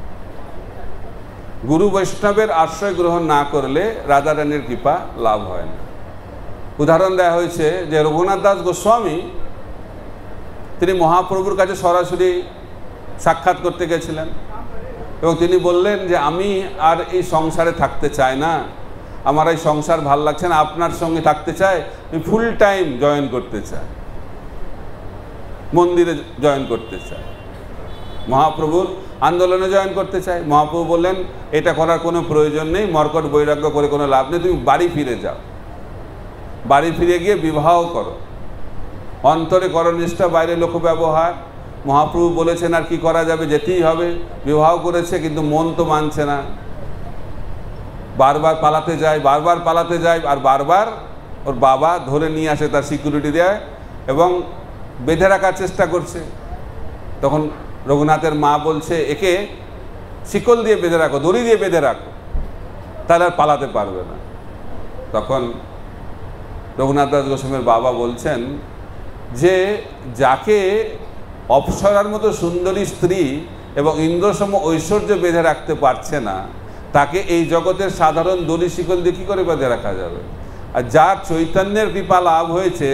গুরু বৈষ্ণবের আশ্রয় গ্রহণ না করলে রাধারানীর কৃপা লাভ হয় না। উদাহরণ দেওয়া হয়েছে যে রঘুনাথ দাস গোস্বামী তিনি মহাপ্রভুর কাছে সরাসরি সাক্ষাৎ করতে গেছিলেন, এবং তিনি বললেন যে আমি আর এই সংসারে থাকতে চাই না, আমার এই সংসার ভাল লাগছে না, আপনার সঙ্গে থাকতে চাই, আমি ফুল টাইম জয়েন করতে চাই, মন্দিরে জয়েন করতে চাই, মহাপ্রভুর আন্দোলনে জয়েন করতে চাই। মহাপ্রভু বললেন এটা করার কোনো প্রয়োজন নেই, মর্কট বৈরাগ্য করে কোনো লাভ নেই, তুমি বাড়ি ফিরে যাও, বাড়ি ফিরে গিয়ে বিবাহ করো। অন্তরে করো নিষ্ঠা, বাইরে লোক ব্যবহার। মহাপ্রভু বলেছেন আর কি করা যাবে, যেতেই হবে। বিবাহ করেছে কিন্তু মন তো মানছে না, বারবার পালাতে যায়, বারবার পালাতে যায়, আর বারবার ওর বাবা ধরে নিয়ে আসে, তার সিকিউরিটি দেয় এবং বেঁধে রাখার চেষ্টা করছে। তখন রঘুনাথের মা বলছে একে শিকল দিয়ে বেঁধে রাখো, দড়ি দিয়ে বেঁধে রাখো, তাহলে আর পালাতে পারবে না। তখন রঘুনাথ দাস গোস্বামীর বাবা বলছেন যে যাকে অপ্সরার মতো সুন্দরী স্ত্রী এবং ইন্দ্রসম ঐশ্বর্য বেঁধে রাখতে পারছে না, তাকে এই জগতের সাধারণ দড়ি শিকল দিয়ে কী করে বেঁধে রাখা যাবে? আর যার চৈতন্যের কৃপা লাভ হয়েছে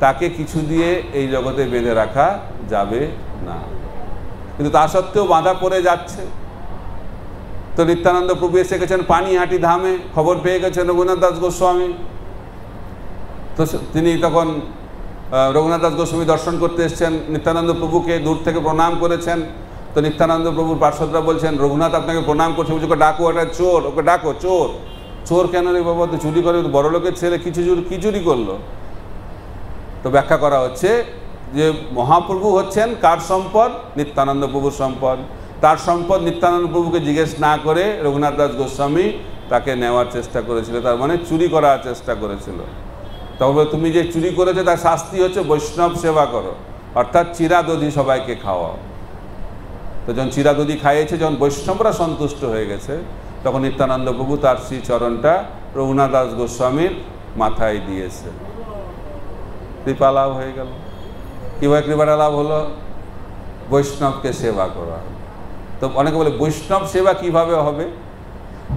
তাকে কিছু দিয়ে এই জগতে বেঁধে রাখা যাবে না, কিন্তু তা সত্ত্বেও বাঁধা পড়ে যাচ্ছে। তো নিত্যানন্দ প্রভু এসে গেছেন পানিহাটি ধামে, খবর পেয়ে গেছেন রঘুনাথ দাস গোস্বামী। তো তিনি তখন রঘুনাথ দাস গোস্বামী দর্শন করতে এসেছেন, নিত্যানন্দ প্রভুকে দূর থেকে প্রণাম করেছেন। তো নিত্যানন্দ প্রভুর পার্শ্বদরা বলছেন রঘুনাথ আপনাকে প্রণাম করছে, বলছে ওকে ডাকো, একটা চোর, ওকে ডাকো। চোর? চোর কেন রে বাবা, তো চুরি করে, বড় লোকের ছেলে কি চুরি করলো? তো ব্যাখ্যা করা হচ্ছে যে মহাপ্রভু হচ্ছেন কার সম্পদ? নিত্যানন্দ প্রভুর সম্পদ। তার সম্পদ নিত্যানন্দ প্রভুকে জিজ্ঞেস না করে রঘুনাথ দাস গোস্বামী তাকে নেওয়ার চেষ্টা করেছিল, তার মানে চুরি করার চেষ্টা করেছিল। তবে তুমি যে চুরি করেছো তার শাস্তি হচ্ছে বৈষ্ণব সেবা করো, অর্থাৎ চিরা দধি সবাইকে খাওয়াও। তো যখন চিরা দধি খাইয়েছে, যখন বৈষ্ণবরা সন্তুষ্ট হয়ে গেছে, তখন নিত্যানন্দ প্রভু তার শ্রীচরণটা রঘুনাথ দাস গোস্বামীর মাথায় দিয়েছে, কৃপা লাভ হয়ে গেল। কীভাবে কৃপাটা লাভ হলো? বৈষ্ণবকে সেবা করা। তো অনেকে বলে বৈষ্ণব সেবা কিভাবে হবে?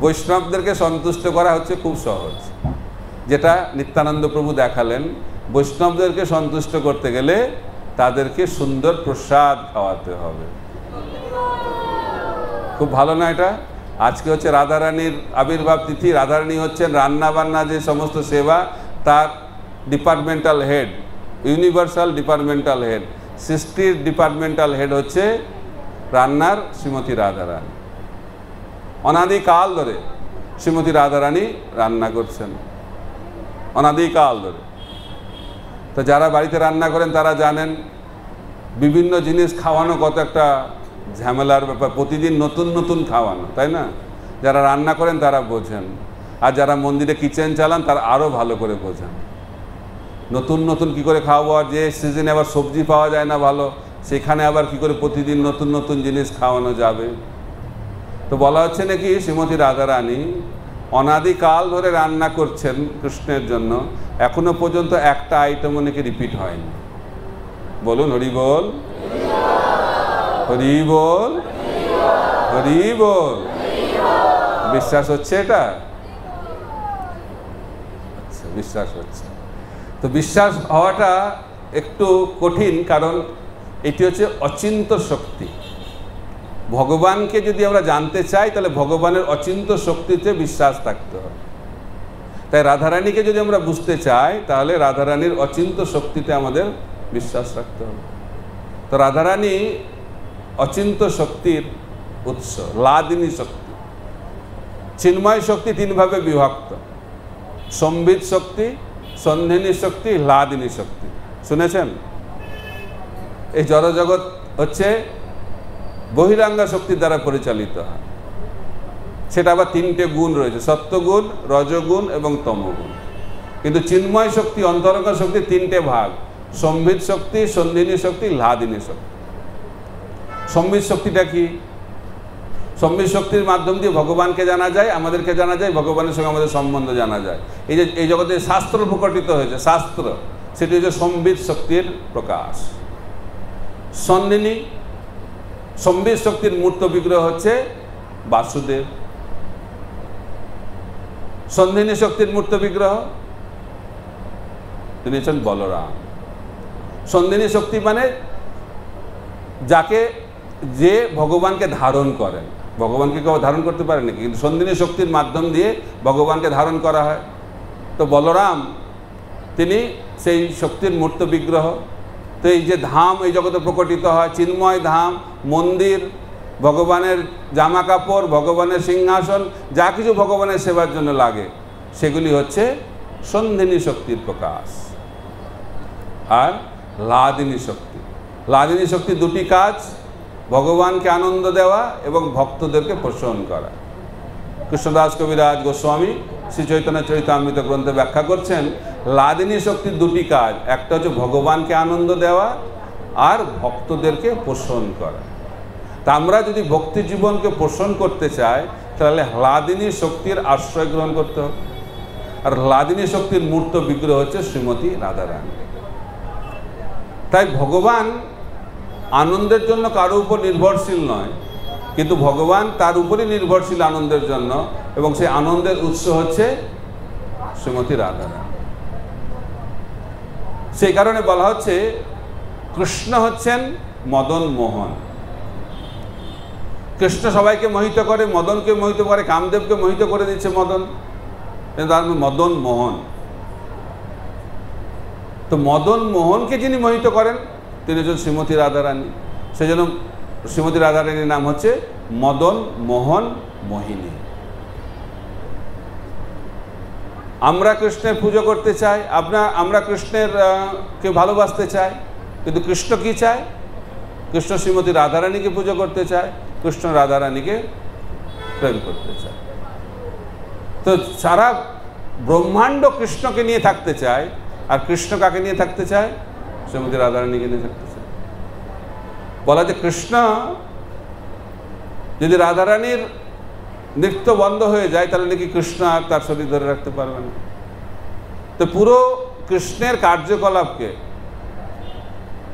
বৈষ্ণবদেরকে সন্তুষ্ট করা হচ্ছে খুব সহজ, যেটা নিত্যানন্দ প্রভু দেখালেন। বৈষ্ণবদেরকে সন্তুষ্ট করতে গেলে তাদেরকে সুন্দর প্রসাদ খাওয়াতে হবে। খুব ভালো না এটা? আজকে হচ্ছে রাধারানীর আবির্ভাব তিথি। রাধারানী হচ্ছেন রান্নাবান্না যে সমস্ত সেবা তার departmental head, universal departmental head. সৃষ্টির ডিপার্টমেন্টাল হেড হচ্ছে রান্নার শ্রীমতী রাধারানী। অনাদিকাল ধরে শ্রীমতী রাধারানী রান্না করছেন, অনাদিকাল ধরে। তো যারা বাড়িতে রান্না করেন তারা জানেন বিভিন্ন জিনিস খাওয়ানো কত একটা ঝামেলার ব্যাপার, প্রতিদিন নতুন নতুন খাওয়ানো, তাই না? যারা রান্না করেন তারা বোঝেন, আর যারা মন্দিরে কিচেন চালান তারা আরও ভালো করে বোঝেন। নতুন নতুন কী করে খাওয়াবো, আর যে সিজনে আবার সবজি পাওয়া যায় না ভালো, সেখানে আবার কি করে প্রতিদিন নতুন নতুন জিনিস খাওয়ানো যাবে। তো বলা হচ্ছে নাকি শ্রীমতী রাধারানী অনাদিকাল ধরে রান্না করছেন কৃষ্ণের জন্য, এখনো পর্যন্ত একটা আইটেমও নাকি রিপিট হয়নি। বলুন হরি বল, হরি বল, হরি বল। বিশ্বাস হচ্ছে এটা? আচ্ছা, বিশ্বাস হচ্ছে। তো বিশ্বাস হওয়াটা একটু কঠিন, কারণ এটি হচ্ছে অচিন্ত শক্তি। ভগবানকে যদি আমরা জানতে চাই তাহলে ভগবানের অচিন্ত শক্তিতে বিশ্বাস থাকতে হবে। তাই রাধারানীকে যদি আমরা বুঝতে চাই তাহলে রাধারানীর অচিন্ত শক্তিতে আমাদের বিশ্বাস রাখতে হবে। তো রাধারানী অচিন্ত শক্তির উৎস, লাদিনী শক্তি। চিন্ময় শক্তি তিনভাবে বিভক্ত: সম্বিত শক্তি, সন্ধিনী শক্তি, লাদিনী শক্তি। শুনেছেন? এই জড়জগৎ হচ্ছে বহিরাঙ্গা শক্তির দ্বারা পরিচালিত হয়। সেটা আবার তিনটে গুণ রয়েছে: সত্যগুণ, রজগুণ এবং তমগুণ। কিন্তু চিন্ময় শক্তি, অন্তরঙ্গ শক্তি তিনটে ভাগ: সম্বিত শক্তি, সন্ধিনী শক্তি, লাদিনী শক্তি। সম্বিত শক্তিটা কি? সম্বিত শক্তির মাধ্যম দিয়ে ভগবানকে জানা যায়, আমাদেরকে জানা যায়, ভগবানের সঙ্গে আমাদের সম্বন্ধ জানা যায়। এই যে এই জগতে শাস্ত্র প্রকটিত হয়েছে, শাস্ত্র, সেটি হচ্ছে সম্বিত শক্তির প্রকাশ। সন্ধিনী, সম্বিত শক্তির মূর্ত বিগ্রহ হচ্ছে বাসুদেব। সন্ধিনী শক্তির মূর্ত বিগ্রহ তিনি হচ্ছেন বলরাম। সন্ধিনী শক্তি মানে যাকে, যে ভগবানকে ধারণ করেন। ভগবানকে কেউ ধারণ করতে পারে নাকি? কিন্তু সন্ধিনী শক্তির মাধ্যম দিয়ে ভগবানকে ধারণ করা হয়। তো বলরাম তিনি সেই শক্তির মূর্ত বিগ্রহ। তো এই যে ধাম এই জগতে প্রকটিত হয়, চিন্ময় ধাম, মন্দির, ভগবানের জামা কাপড়, ভগবানের সিংহাসন, যা কিছু ভগবানের সেবার জন্য লাগে, সেগুলি হচ্ছে সন্ধিনী শক্তির প্রকাশ। আর লাদিনী শক্তি, লাদিনী শক্তির দুটি কাজ: ভগবানকে আনন্দ দেওয়া এবং ভক্তদেরকে পোষণ করা। কৃষ্ণদাস কবিরাজ গোস্বামী শ্রী চৈতন্য চরিতামৃত গ্রন্থে ব্যাখ্যা করছেন, লাদিনী শক্তির দুটি কাজ, একটা হচ্ছে ভগবানকে আনন্দ দেওয়া আর ভক্তদেরকে পোষণ করা। তা আমরা যদি ভক্তি জীবনকে পোষণ করতে চাই তাহলে লাদিনী শক্তির আশ্রয় গ্রহণ করতে হবে। আর লাদিনী শক্তির মূর্ত বিগ্রহ হচ্ছে শ্রীমতী রাধারানী। তাই ভগবান আনন্দের জন্য কারো উপর নির্ভরশীল নয়, কিন্তু ভগবান তার উপরই নির্ভরশীল আনন্দের জন্য, এবং সেই আনন্দের উৎস হচ্ছে শ্রীমতী রাধারানী। সেই কারণে বলা হচ্ছে কৃষ্ণ হচ্ছেন মদন মোহন। কৃষ্ণ সবাইকে মোহিত করে, মদনকে মোহিত করে, কামদেবকে মোহিত করে দিচ্ছে মদন, তার মদন মোহন। তো মদন মোহনকে যিনি মোহিত করেন তিনি হচ্ছেন শ্রীমতী রাধারানী। সেই জন্য শ্রীমতী রাধারানীর নাম হচ্ছে মদন মোহন মোহিনী। আমরা কৃষ্ণের পুজো করতে চাই, আমরা কৃষ্ণের কে ভালোবাসতে চাই, কিন্তু কৃষ্ণ কি চায়? কৃষ্ণ শ্রীমতী রাধারানীকে পুজো করতে চায়, কৃষ্ণ রাধারানীকে প্রেম করতে চায়। তো সারা ব্রহ্মাণ্ড কৃষ্ণকে নিয়ে থাকতে চায়, আর কৃষ্ণ কাকে নিয়ে থাকতে চায়? শ্রীমতী রাধারানীকে নিয়ে থাকতে চায়। বলা যে কৃষ্ণ যদি রাধারানীর নৃত্য বন্ধ হয়ে যায় তাহলে নাকি কৃষ্ণ আর তার শরীর ধরে রাখতে পারবে না। তো পুরো কৃষ্ণের কার্যকলাপকে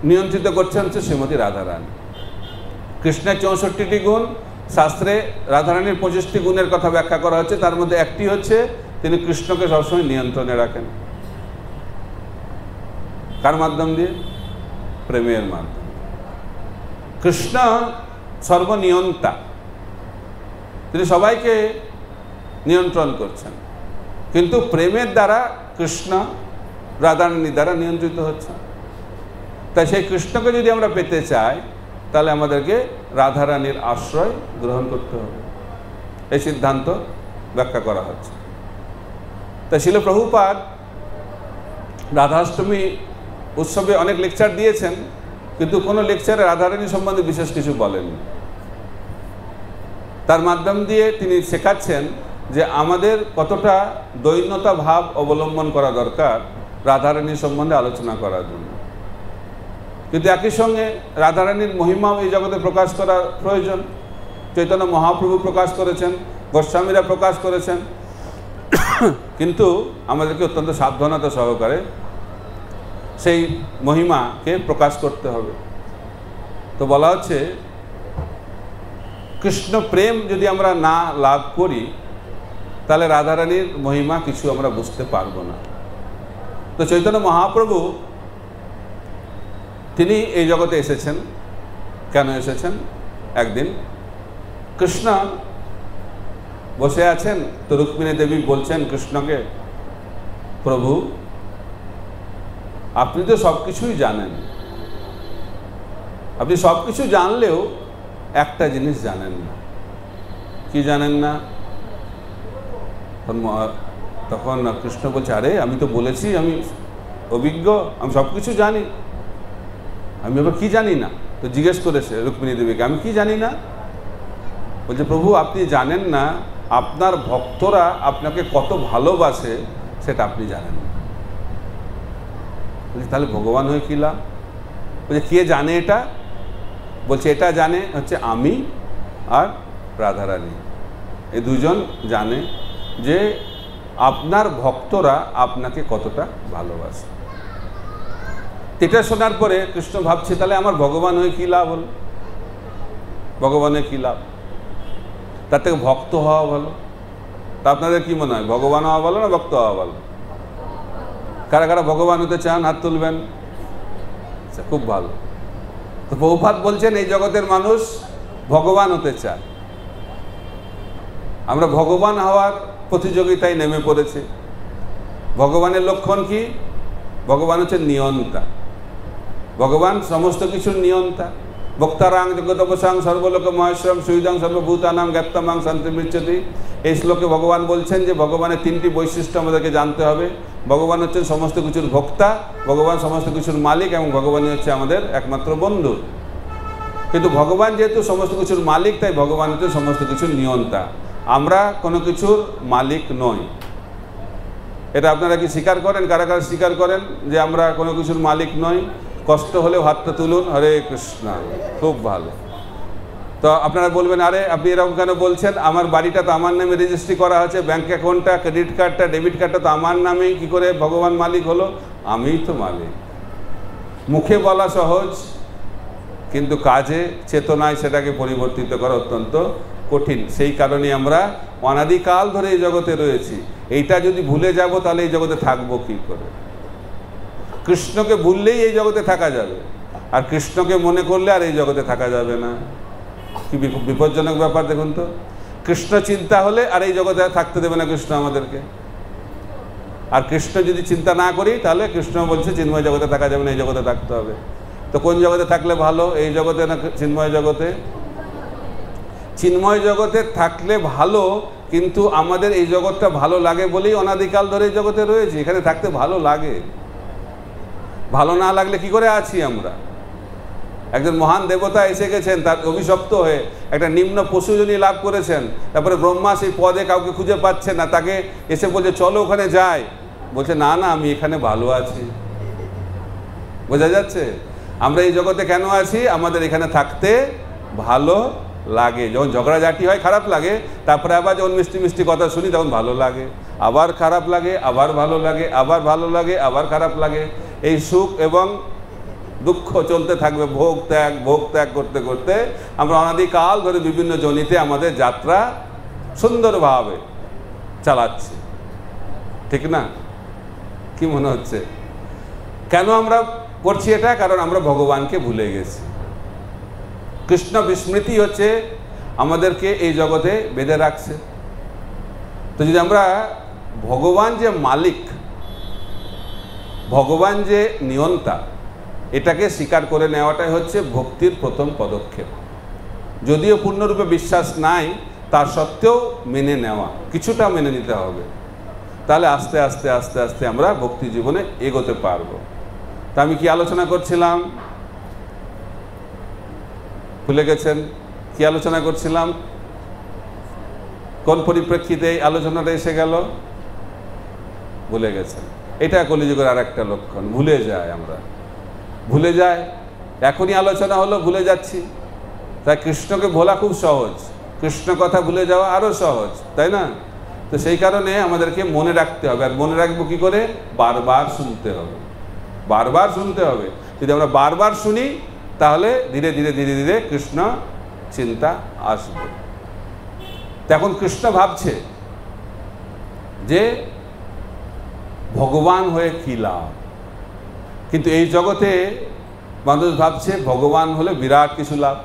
নিয়ন্ত্রিত করছেন হচ্ছে শ্রীমতী রাধারানী। কৃষ্ণের 64টি গুণ, শাস্ত্রে রাধারানীর 25টি গুণের কথা ব্যাখ্যা করা হচ্ছে। তার মধ্যে একটি হচ্ছে তিনি কৃষ্ণকে সবসময় নিয়ন্ত্রণে রাখেন। কার মাধ্যম দিয়ে? প্রেমের মাধ্যমে। কৃষ্ণ সর্বনিয়ন্তা, তিনি সবাইকে নিয়ন্ত্রণ করছেন, কিন্তু প্রেমের দ্বারা কৃষ্ণ রাধারানীর দ্বারা নিয়ন্ত্রিত হচ্ছে। তাই সেই কৃষ্ণকে যদি আমরা পেতে চাই তাহলে আমাদেরকে রাধারানীর আশ্রয় গ্রহণ করতে হবে। এই সিদ্ধান্ত ব্যাখ্যা করা হচ্ছে। তাই শিল প্রভুপাদ রাধাষ্টমী উৎসবে অনেক লেকচার দিয়েছেন, কিন্তু কোনো লেকচারে রাধারানী সম্বন্ধে বিশেষ কিছু বলেননি। তার মাধ্যম দিয়ে তিনি শেখাচ্ছেন যে আমাদের কতটা দৈন্যতা ভাব অবলম্বন করা দরকার রাধারানী সম্বন্ধে আলোচনা করার জন্য। কিন্তু একই সঙ্গে রাধারানীর মহিমাও এই জগতে প্রকাশ করা প্রয়োজন। চৈতন্য মহাপ্রভু প্রকাশ করেছেন, গোস্বামীরা প্রকাশ করেছেন, কিন্তু আমাদেরকে অত্যন্ত সাবধানতা সহকারে সেই মহিমাকে প্রকাশ করতে হবে। তো বলা হচ্ছে কৃষ্ণ প্রেম যদি আমরা না লাভ করি তাহলে রাধারানীর মহিমা কিছু আমরা বুঝতে পারবো না। তো চৈতন্য মহাপ্রভু তিনি এই জগতে এসেছেন। কেন এসেছেন? একদিন কৃষ্ণ বসে আছেন, তো রুক্মিণী দেবী বলছেন কৃষ্ণকে, প্রভু আপনি তো সব কিছুই জানেন, আপনি সব কিছু জানলেও একটা জিনিস জানেন না। কি জানেন না? তখন কৃষ্ণ বলছে, আরে আমি তো বলেছি আমি অভিজ্ঞ, আমি সব কিছু জানি, আমি আবার কি জানি না? তো জিজ্ঞেস করেছে রুক্মিণী দেবীকে, আমি কি জানি না? বলছে, প্রভু আপনি জানেন না আপনার ভক্তরা আপনাকে কত ভালোবাসে, সেটা আপনি জানেন না। বলছে, তাহলে ভগবান হয়ে কি লাভ? বলছে, কে জানে এটা? বলছে, এটা জানে হচ্ছে আমি আর রাধারানী, এই দুজন জানে যে আপনার ভক্তরা আপনাকে কতটা ভালোবাসে। এটা শোনার পরে কৃষ্ণ ভাবছে, তাহলে আমার ভগবান হয়ে কী লাভ হল? ভগবানের কী লাভ? তার থেকে ভক্ত হওয়া ভালো। তা আপনাদের কি মনে হয়, ভগবান হওয়া ভালো না ভক্ত হওয়া ভালো? কারা কারা ভগবান হতে চান হাত তুলবেন। আচ্ছা, খুব ভালো। তো প্রভুপাদ বলছেন এই জগতের মানুষ ভগবান হতে চায়। আমরা ভগবান হওয়ার প্রতিযোগিতায় নেমে পড়েছি। ভগবানের লক্ষণ কি? ভগবান হচ্ছে নিয়ন্তা। ভগবান সমস্ত কিছুর নিয়ন্তা। ভক্তারাং জগতবসাং সর্বলোক মহেশ্বরং সুবিধাং সর্বভূতানাং জ্ঞাত্তমাং শান্তিমৃচ্ছতি। এই শ্লোকে ভগবান বলছেন যে ভগবানের তিনটি বৈশিষ্ট্য আমাদেরকে জানতে হবে। ভগবান হচ্ছেন সমস্ত কিছুর ভোক্তা, ভগবান সমস্ত কিছুর মালিক, এবং ভগবানই হচ্ছে আমাদের একমাত্র বন্ধু। কিন্তু ভগবান যেহেতু সমস্ত কিছুর মালিক, তাই ভগবান হচ্ছে সমস্ত কিছুর নিয়ন্তা। আমরা কোনো কিছুর মালিক নই। এটা আপনারা কি স্বীকার করেন? কারা কারা স্বীকার করেন যে আমরা কোনো কিছুর মালিক নই? কষ্ট হলেও হাতটা তুলুন। হরে কৃষ্ণ। খুব ভালো। তো আপনারা বলবেন, আরে আপনি এরকম কেন বলছেন? আমার বাড়িটা তো আমার নামে রেজিস্ট্রি করা আছে, ব্যাঙ্ক অ্যাকাউন্টটা, ক্রেডিট কার্ডটা, ডেবিট কার্ডটা তো আমার নামেই, কী করে ভগবান মালিক হলো? আমিই তো মালিক। মুখে বলা সহজ, কিন্তু কাজে চেতনায় সেটাকে পরিবর্তিত করা অত্যন্ত কঠিন। সেই কারণে আমরা অনাদিকাল ধরে এই জগতে রয়েছি। এইটা যদি ভুলে যাব তাহলে এই জগতে থাকবো কী করে? কৃষ্ণকে ভুললেই এই জগতে থাকা যাবে, আর কৃষ্ণকে মনে করলে আর এই জগতে থাকা যাবে না। কি বিপজ্জনক ব্যাপার দেখুন তো। কৃষ্ণ চিন্তা হলে আর এই জগতে থাকতে দেবে না কৃষ্ণ আমাদেরকে। আর কৃষ্ণ যদি চিন্তা না করি তাহলে কৃষ্ণ বলছে চিন্ময় জগতে থাকা যাবে না, এই জগতে থাকতে হবে। তো কোন জগতে থাকলে ভালো, এই জগতে না চিন্ময় জগতে? চিন্ময় জগতে থাকলে ভালো, কিন্তু আমাদের এই জগৎটা ভালো লাগে বলেই অনাদিকাল ধরে এই জগতে রয়েছে। এখানে থাকতে ভালো লাগে। ভালো না লাগলে কি করে আছি আমরা? একজন মহান দেবতা এসে গেছেন, তার অভিশপ্ত হয়ে একটা নিম্ন পশুজনী লাভ করেছেন। তারপরে ব্রহ্মা সেই পদে কাউকে খুঁজে পাচ্ছেন না, তাকে এসে বলছে চলো ওখানে যাই। বলছে না না, আমি এখানে ভালো আছি। বোঝা যাচ্ছে আমরা এই জগতে কেন আছি? আমাদের এখানে থাকতে ভালো লাগে। যখন ঝগড়াঝাটি হয় খারাপ লাগে, তারপরে আবার যখন মিষ্টি মিষ্টি কথা শুনি তখন ভালো লাগে, আবার খারাপ লাগে, আবার ভালো লাগে, আবার ভালো লাগে, আবার খারাপ লাগে। এই সুখ এবং দুঃখ চলতে থাকবে। ভোগ ত্যাগ করতে করতে আমরা অনাদিকাল ধরে বিভিন্ন জনিতে আমাদের যাত্রা সুন্দরভাবে চালাচ্ছি। ঠিক না? কি মনে হচ্ছে? কেন আমরা করছি এটা? কারণ আমরা ভগবানকে ভুলে গেছি। কৃষ্ণ বিস্মৃতি হচ্ছে আমাদেরকে এই জগতে বেঁধে রাখছে। তো যদি আমরা ভগবান যে মালিক, ভগবান যে নিয়ন্তা, এটাকে স্বীকার করে নেওয়াটাই হচ্ছে ভক্তির প্রথম পদক্ষেপ। যদিও পূর্ণরূপে বিশ্বাস নাই, তা সত্ত্বেও মেনে নেওয়া, কিছুটা মেনে নিতে হবে, তাহলে আস্তে আস্তে আস্তে আস্তে আমরা ভক্তি জীবনে এগোতে পারবো। তা আমি কি আলোচনা করছিলাম, ভুলে গেছেন? কি আলোচনা করছিলাম? কোন পরিপ্রেক্ষিতে এই আলোচনাটা এসে গেল? ভুলে গেছেন। এটা কলিযুগের আর একটা লক্ষণ, ভুলে যায়, আমরা ভুলে যাই। এখনই আলোচনা হলো, ভুলে যাচ্ছি। তাই কৃষ্ণকে ভোলা খুব সহজ, কৃষ্ণ কথা ভুলে যাওয়া আরো সহজ, তাই না? তো সেই কারণে আমাদেরকে মনে রাখতে হবে। আর মনে রাখবো কি করে? বারবার শুনতে হবে, বারবার শুনতে হবে। যদি আমরা বারবার শুনি তাহলে ধীরে ধীরে ধীরে ধীরে কৃষ্ণ চিন্তা আসবে। এখন কৃষ্ণ ভাবছে যে ভগবান হয়ে কি লাভ, কিন্তু এই জগতে মানুষ ভাবছে ভগবান হলে বিরাট কিছু লাভ।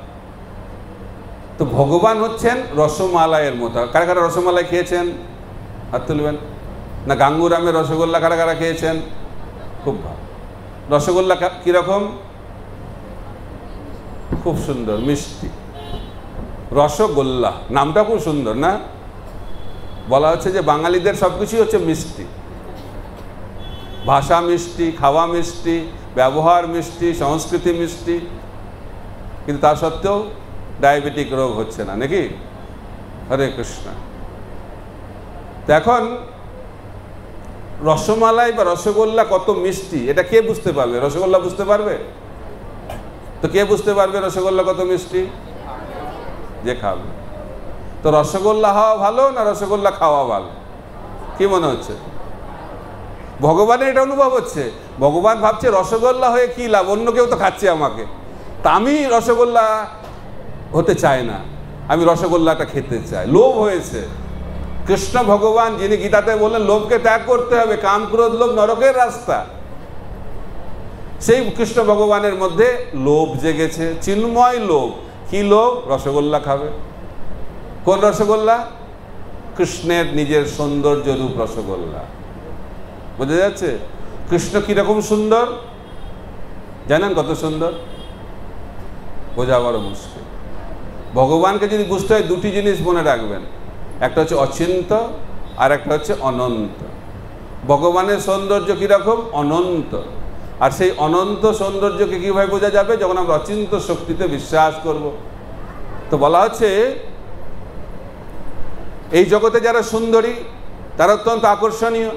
তো ভগবান হচ্ছেন রসমালাইয়ের মতো। কারা কারা রসমালাই খেয়েছেন? হাত তুলবেন। না গাঙ্গুরামের রসগোল্লা কারা কারা খেয়েছেন? খুব ভালো। রসগোল্লা কিরকম? খুব সুন্দর, মিষ্টি। রসগোল্লা নামটা খুব সুন্দর না? বলা হচ্ছে যে বাঙালিদের সবকিছুই হচ্ছে মিষ্টি, ভাষা মিষ্টি, খাওয়া মিষ্টি, ব্যবহার মিষ্টি, সংস্কৃতি মিষ্টি, কিন্তু তা সত্ত্বেও ডায়াবেটিক রোগ হচ্ছে না, নাকি? হরে কৃষ্ণ। এখন রসমালাই বা রসগোল্লা কত মিষ্টি এটা কে বুঝতে পারবে? রসগোল্লা বুঝতে পারবে? তো কে বুঝতে পারবে রসগোল্লা কত মিষ্টি? যে খাবে। তো রসগোল্লা হওয়া ভালো না রসগোল্লা খাওয়া ভালো? কি মনে হচ্ছে? ভগবানের এটা অনুভব হচ্ছে। ভগবান ভাবছে রসগোল্লা হয়ে কি লাভ, অন্য কেউ তো খাচ্ছে আমাকে, তা আমি রসগোল্লা হতে চাই না, আমি রসগোল্লাটা খেতে চাই। লোভ হয়েছে। কৃষ্ণ ভগবান যিনি গীতাতে বললেন লোভকে ত্যাগ করতে হবে, কাম ক্রোধ লোভ নরকের রাস্তা, সেই কৃষ্ণ ভগবানের মধ্যে লোভ জেগেছে, চিন্ময় লোভ। কি লোভ? রসগোল্লা খাবে। কোন রসগোল্লা? কৃষ্ণের নিজের সৌন্দর্য রূপ রসগোল্লা। বোঝা যাচ্ছে কৃষ্ণ কিরকম সুন্দর? জানেন কত সুন্দর? বোঝা বড় মুশকিল। ভগবানকে যদি বুঝতে হয় দুটি জিনিস মনে রাখবেন, একটা হচ্ছে অচিন্ত আর একটা হচ্ছে অনন্ত। ভগবানের সৌন্দর্য কিরকম? অনন্ত। আর সেই অনন্ত সৌন্দর্যকে কিভাবে বোঝা যাবে? যখন আমরা অচিন্ত শক্তিতে বিশ্বাস করব। তো বলা হচ্ছে এই জগতে যারা সুন্দরী তারা অত্যন্ত আকর্ষণীয়।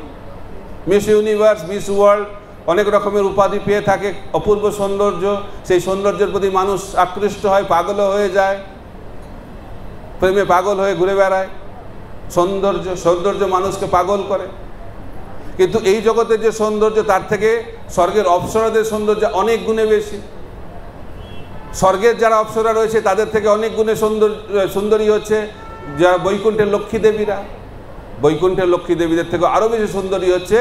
মিস ইউনিভার্স, মিস ওয়ার্ল্ড, অনেক রকমের উপাধি পেয়ে থাকে, অপূর্ব সৌন্দর্য। সেই সৌন্দর্যের প্রতি মানুষ আকৃষ্ট হয়, পাগল হয়ে যায়, প্রেমে পাগল হয়ে ঘুরে বেড়ায়। সৌন্দর্য মানুষকে পাগল করে। কিন্তু এই জগতের যে সৌন্দর্য তার থেকে স্বর্গের অপ্সরাদের সৌন্দর্য অনেক গুণে বেশি। স্বর্গের যারা অপ্সরা রয়েছে তাদের থেকে অনেক গুণে সুন্দরী হচ্ছে যারা বৈকুণ্ঠের লক্ষ্মী দেবীরা। বৈকুণ্ঠের লক্ষ্মী দেবীদের থেকে আরও বেশি সুন্দরী হচ্ছে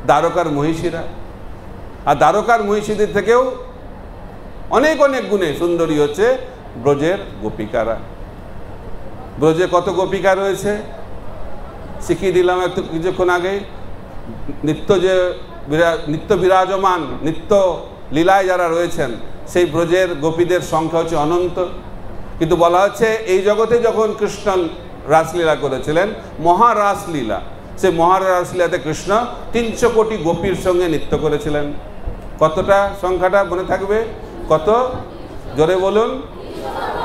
দ্বারকার মহিষীরা। আর দ্বারকার মহিষীদের থেকেও অনেক অনেক গুণে সুন্দরী হচ্ছে ব্রজের গোপিকারা। ব্রজে কত গোপিকা রয়েছে শিখিয়ে দিলাম একটু কিছুক্ষণ আগে। নিত্য বিরাজমান, নিত্য লীলায় যারা রয়েছেন সেই ব্রজের গোপীদের সংখ্যা হচ্ছে অনন্ত। কিন্তু বলা হচ্ছে এই জগতে যখন কৃষ্ণ রাসলীলা করেছিলেন, মহারাসলীলা, সেই মহারাসলীলাতে কৃষ্ণ 300 কোটি গোপীর সঙ্গে নৃত্য করেছিলেন। কতটা সংখ্যাটা মনে থাকবে? কত? জোরে বলুন।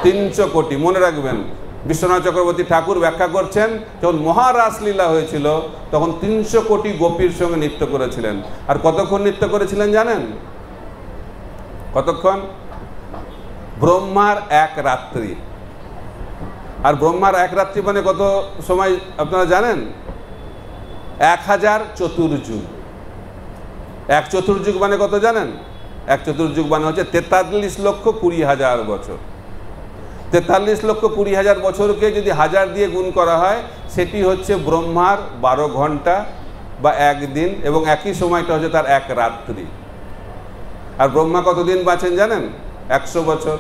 300 কোটি। মনে রাখবেন, বিশ্বনাথ চক্রবর্তী ঠাকুর ব্যাখ্যা করছেন যখন মহারাসলীলা হয়েছিল তখন 300 কোটি গোপীর সঙ্গে নৃত্য করেছিলেন। আর কতক্ষণ নৃত্য করেছিলেন জানেন? কতক্ষণ? ব্রহ্মার এক রাত্রি। আর ব্রহ্মার এক রাত্রি মানে কত সময় আপনারা জানেন? 1000 চতুর্যুগ। এক চতুর্যুগ মানে কত জানেন? এক চতুর্যুগ মানে হচ্ছে 43,20,000 বছর। 43,20,000 বছরকে যদি 1000 দিয়ে গুণ করা হয় সেটি হচ্ছে ব্রহ্মার 12 ঘন্টা বা একদিন, এবং একই সময়টা হচ্ছে তার এক রাত্রি। আর ব্রহ্মা কতদিন বাঁচেন জানেন? 100 বছর।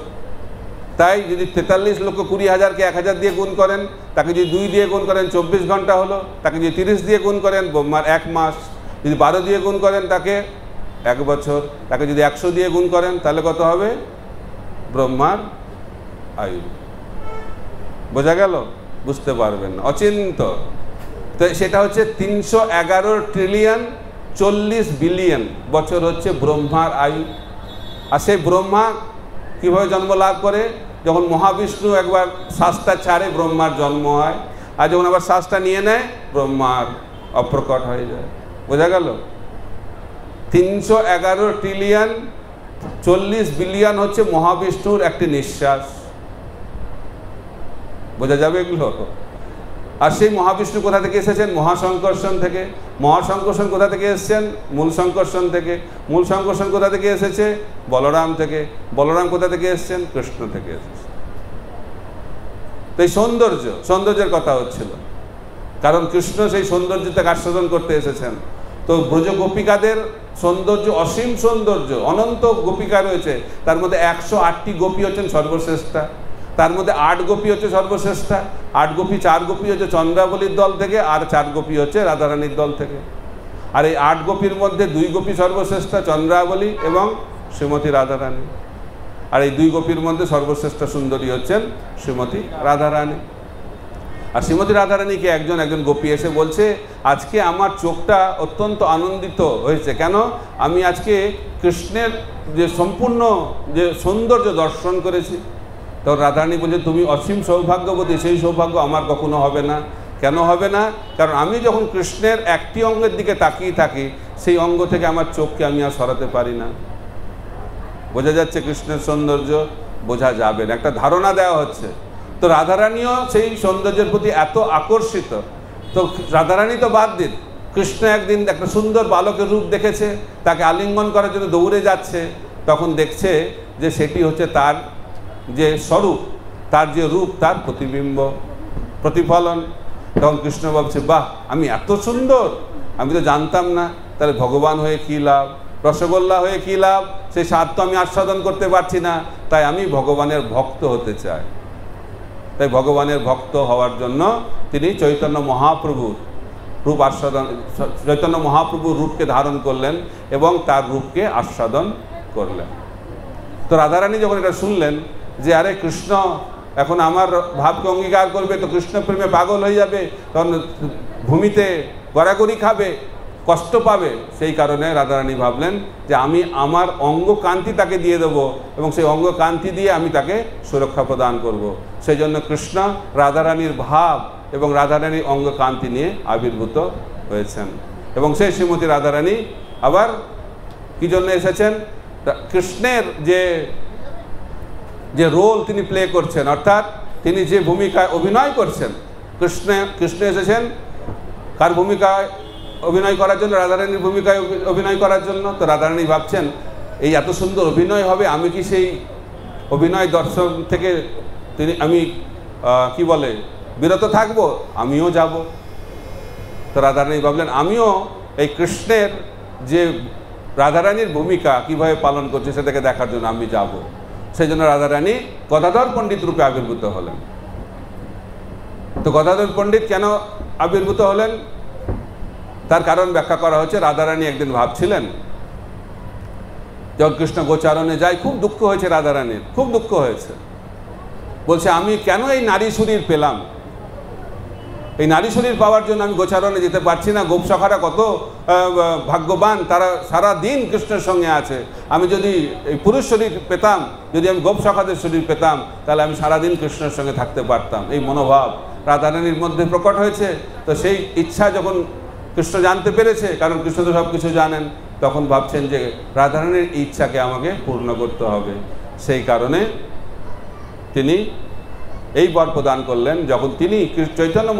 তাই যদি 43,20,000কে 1000 দিয়ে গুণ করেন, তাকে যদি 2 দিয়ে গুণ করেন 24 ঘন্টা হলো। তাকে যদি 30 দিয়ে গুণ করেন ব্রহ্মার 1 মাস। যদি 12 দিয়ে গুণ করেন তাকে 1 বছর। তাকে যদি 100 দিয়ে গুণ করেন তাহলে কত হবে? ব্রহ্মার আয়ু। বোঝা গেল? বুঝতে পারবেন না, অচিন্ত। তো সেটা হচ্ছে 311 ট্রিলিয়ন 40 বিলিয়ন বছর হচ্ছে ব্রহ্মার আয়ু। আর সেই ব্রহ্মা কীভাবে জন্ম লাভ করে? যখন মহাবিষ্ণু একবার শ্বাসটা ছাড়ে ব্রহ্মার জন্ম হয়, আর যখন আবার শ্বাসটা নিয়ে নেয় ব্রহ্মার অপ্রকট হয়ে যায়। বোঝা গেল? 311 ট্রিলিয়ন 40 বিলিয়ন হচ্ছে মহাবিষ্ণুর একটি নিঃশ্বাস। বোঝা যাবে এগুলো? আর সেই মহাবিষ্ণু কোথা থেকে এসেছেন? মহাসংকর্ষণ থেকে। মহাসংকর্ষণ কোথা থেকে এসেছেন? মূল সংকর্ষণ থেকে। মূল সংকর্ষণ কোথা থেকে এসেছে? বলরাম থেকে। বলরাম কোথা থেকে এসেছেন? কৃষ্ণ থেকে এসেছে। তো এই সৌন্দর্যের কথা হচ্ছিল, কারণ কৃষ্ণ সেই সৌন্দর্যটাকে আস্বাদন করতে এসেছেন। তো ব্রজ গোপিকাদের সৌন্দর্য, অসীম সৌন্দর্য, অনন্ত গোপিকা রয়েছে। তার মধ্যে 108টি গোপী হচ্ছেন সর্বশ্রেষ্ঠা। তার মধ্যে 8 গোপী হচ্ছে সর্বশ্রেষ্ঠা। 8 গোপী, 4 গোপী হচ্ছে চন্দ্রাবলীর দল থেকে, আর 4 গোপী হচ্ছে রাধারানীর দল থেকে। আর এই 8 গোপীর মধ্যে 2 গোপী সর্বশ্রেষ্ঠা, চন্দ্রাবলী এবং শ্রীমতী রাধারানী। আর এই 2 গোপীর মধ্যে সর্বশ্রেষ্ঠ সুন্দরী হচ্ছেন শ্রীমতী রাধারানী। আর শ্রীমতী রাধারানীকে একজন গোপী এসে বলছে, আজকে আমার চোখটা অত্যন্ত আনন্দিত হয়েছে। কেন? আমি আজকে কৃষ্ণের যে সম্পূর্ণ যে সৌন্দর্য দর্শন করেছি। তো রাধারানী বলছে, তুমি অসীম সৌভাগ্যবতী, সেই সৌভাগ্য আমার কখনো হবে না। কেন হবে না? কারণ আমি যখন কৃষ্ণের একটি অঙ্গের দিকে তাকিয়ে থাকি, সেই অঙ্গ থেকে আমার চোখকে আমি আর সরাতে পারি না। বোঝা যাচ্ছে কৃষ্ণের সৌন্দর্য? বোঝা যাবে না, একটা ধারণা দেওয়া হচ্ছে। তো রাধারানীও সেই সৌন্দর্যের প্রতি এত আকর্ষিত। তো রাধারানী তো বাদ দিন, কৃষ্ণ একদিন একটা সুন্দর বালকের রূপ দেখেছে, তাকে আলিঙ্গন করার জন্য দৌড়ে যাচ্ছে। তখন দেখছে যে সেটি হচ্ছে তার যে স্বরূপ, তার যে রূপ, তার প্রতিবিম্ব, প্রতিফলন। তখন কৃষ্ণ ভাবছে, বাহ, আমি এত সুন্দর, আমি তো জানতাম না। তাহলে ভগবান হয়ে কী লাভ? রসগোল্লা হয়ে কী লাভ? সেই স্বাদ তো আমি আস্বাদন করতে পারছি না। তাই আমি ভগবানের ভক্ত হতে চাই। তাই ভগবানের ভক্ত হওয়ার জন্য তিনি চৈতন্য মহাপ্রভুর রূপ আস্বাদন, চৈতন্য মহাপ্রভুর রূপকে ধারণ করলেন এবং তার রূপকে আস্বাদন করলেন। তো রাধারানী যখন এটা শুনলেন যে আরে কৃষ্ণ এখন আমার ভাবকে অঙ্গীকার করবে, তো কৃষ্ণ প্রেমে পাগল হয়ে যাবে, তখন ভূমিতে গড়াগড়ি খাবে, কষ্ট পাবে। সেই কারণে রাধারানী ভাবলেন যে আমি আমার অঙ্গকান্তি তাকে দিয়ে দেবো এবং সেই অঙ্গকান্তি দিয়ে আমি তাকে সুরক্ষা প্রদান করব। সেই জন্য কৃষ্ণ রাধারানীর ভাব এবং রাধারানীর অঙ্গকান্তি নিয়ে আবির্ভূত হয়েছেন। এবং সেই শ্রীমতী রাধারানী আবার কী জন্য এসেছেন? কৃষ্ণের যে রোল তিনি প্লে করছেন, অর্থাৎ তিনি যে ভূমিকায় অভিনয় করছেন, কৃষ্ণ এসেছেন কার ভূমিকায় অভিনয় করার জন্য? রাধারানীর ভূমিকায় অভিনয় করার জন্য। তো রাধারানী ভাবছেন, এই এত সুন্দর অভিনয় হবে, আমি কি সেই অভিনয় দর্শন থেকে আমি কি বলে বিরত থাকব? আমিও যাব। তো রাধারানী ভাবলেন, আমিও এই কৃষ্ণের যে রাধারানীর ভূমিকা কিভাবে পালন করছে সেটাকে দেখার জন্য আমি যাব। সেই জন্য রাধারানী গদাধর পণ্ডিত রূপে আবির্ভূত হলেন। তো গদাধর পণ্ডিত কেন আবির্ভূত হলেন তার কারণ ব্যাখ্যা করা হচ্ছে। রাধারানী একদিন ভাবছিলেন, যখন কৃষ্ণ গোচারণে যায়, খুব দুঃখ হয়েছে রাধারানীর, খুব দুঃখ হয়েছে। বলছে, আমি কেন এই নারী শরীর পেলাম? এই নারী শরীর পাওয়ার জন্য আমি গোচারণে যেতে পারছি না। গোপসখারা কত ভাগ্যবান, তারা সারা দিন কৃষ্ণের সঙ্গে আছে। আমি যদি এই পুরুষ শরীর পেতাম, যদি আমি গোপসখাদের শরীর পেতাম, তাহলে আমি সারাদিন কৃষ্ণের সঙ্গে থাকতে পারতাম। এই মনোভাব রাধারানীর মধ্যে প্রকট হয়েছে। তো সেই ইচ্ছা যখন কৃষ্ণ জানতে পেরেছে, কারণ কৃষ্ণ তো সব কিছু জানেন, তখন ভাবছেন যে রাধারানীর ইচ্ছাকে আমাকে পূর্ণ করতে হবে। সেই কারণে তিনি এই বর প্রদান করলেন, যখন তিনি চৈতন্য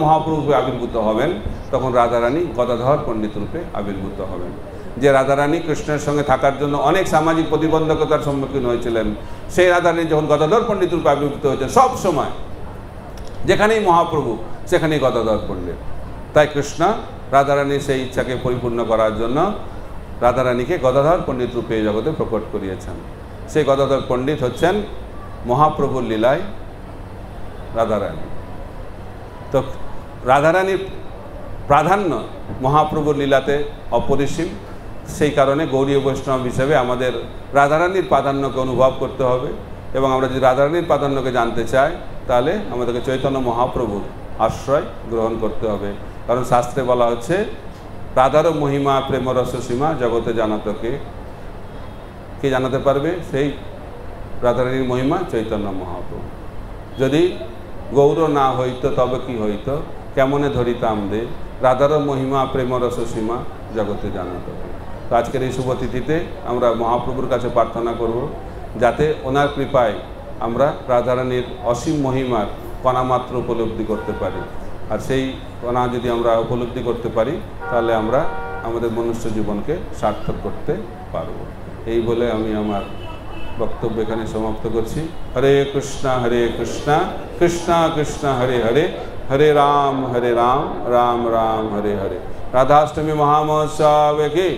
মহাপ্রভু আবির্ভূত হবেন, তখন রাধারানী গদাধর পণ্ডিত রূপে আবির্ভূত হবেন। যে রাধারানী কৃষ্ণের সঙ্গে থাকার জন্য অনেক সামাজিক প্রতিবন্ধকতার সম্মুখীন হয়েছিলেন, সেই রাধারানী যখন গদাধর পণ্ডিত রূপে আবির্ভূত হয়েছেন, সব সময় যেখানেই মহাপ্রভু সেখানেই গদাধর পণ্ডিত। তাই কৃষ্ণ রাধারানীর সেই ইচ্ছাকে পরিপূর্ণ করার জন্য রাধারানীকে গদাধর পণ্ডিত রূপে এই জগতে প্রকট করিয়েছেন। সেই গদাধর পণ্ডিত হচ্ছেন মহাপ্রভুর লীলায় রাধারানী। তো রাধারানীর প্রাধান্য মহাপ্রভুর লীলাতে অপরিসীম। সেই কারণে গৌড়ীয় বৈষ্ণব হিসেবে আমাদের রাধারানীর প্রাধান্যকে অনুভব করতে হবে। এবং আমরা যদি রাধারানীর প্রাধান্যকে জানতে চাই, তাহলে আমাদেরকে চৈতন্য মহাপ্রভুর আশ্রয় গ্রহণ করতে হবে। কারণ শাস্ত্রে বলা হচ্ছে রাধার মহিমা প্রেম রস সীমা জগতে জানাতকে, কে জানাতে পারবে? সেই রাধারানীর মহিমা চৈতন্য মহাপ্রভু। যদি গৌর না হইত তবে কি হইত, কেমনে ধরিতাম দে, রাধার মহিমা প্রেম রস সীমা জগতে জানাতকে। তো আজকের এই শুভ তিথিতে আমরা মহাপ্রভুর কাছে প্রার্থনা করব যাতে ওনার কৃপায় আমরা রাধারানীর অসীম মহিমার কণামাত্র উপলব্ধি করতে পারি। আর সেই কণা যদি আমরা উপলব্ধি করতে পারি তাহলে আমরা আমাদের মনুষ্য জীবনকে সার্থক করতে পারব। এই বলে আমি আমার বক্তব্য এখানে সমাপ্ত করছি। হরে কৃষ্ণ কৃষ্ণ কৃষ্ণ হরে হরে, হরে রাম রাম রাম হরে হরে। রাধাষ্টমী মহামহোৎসব কি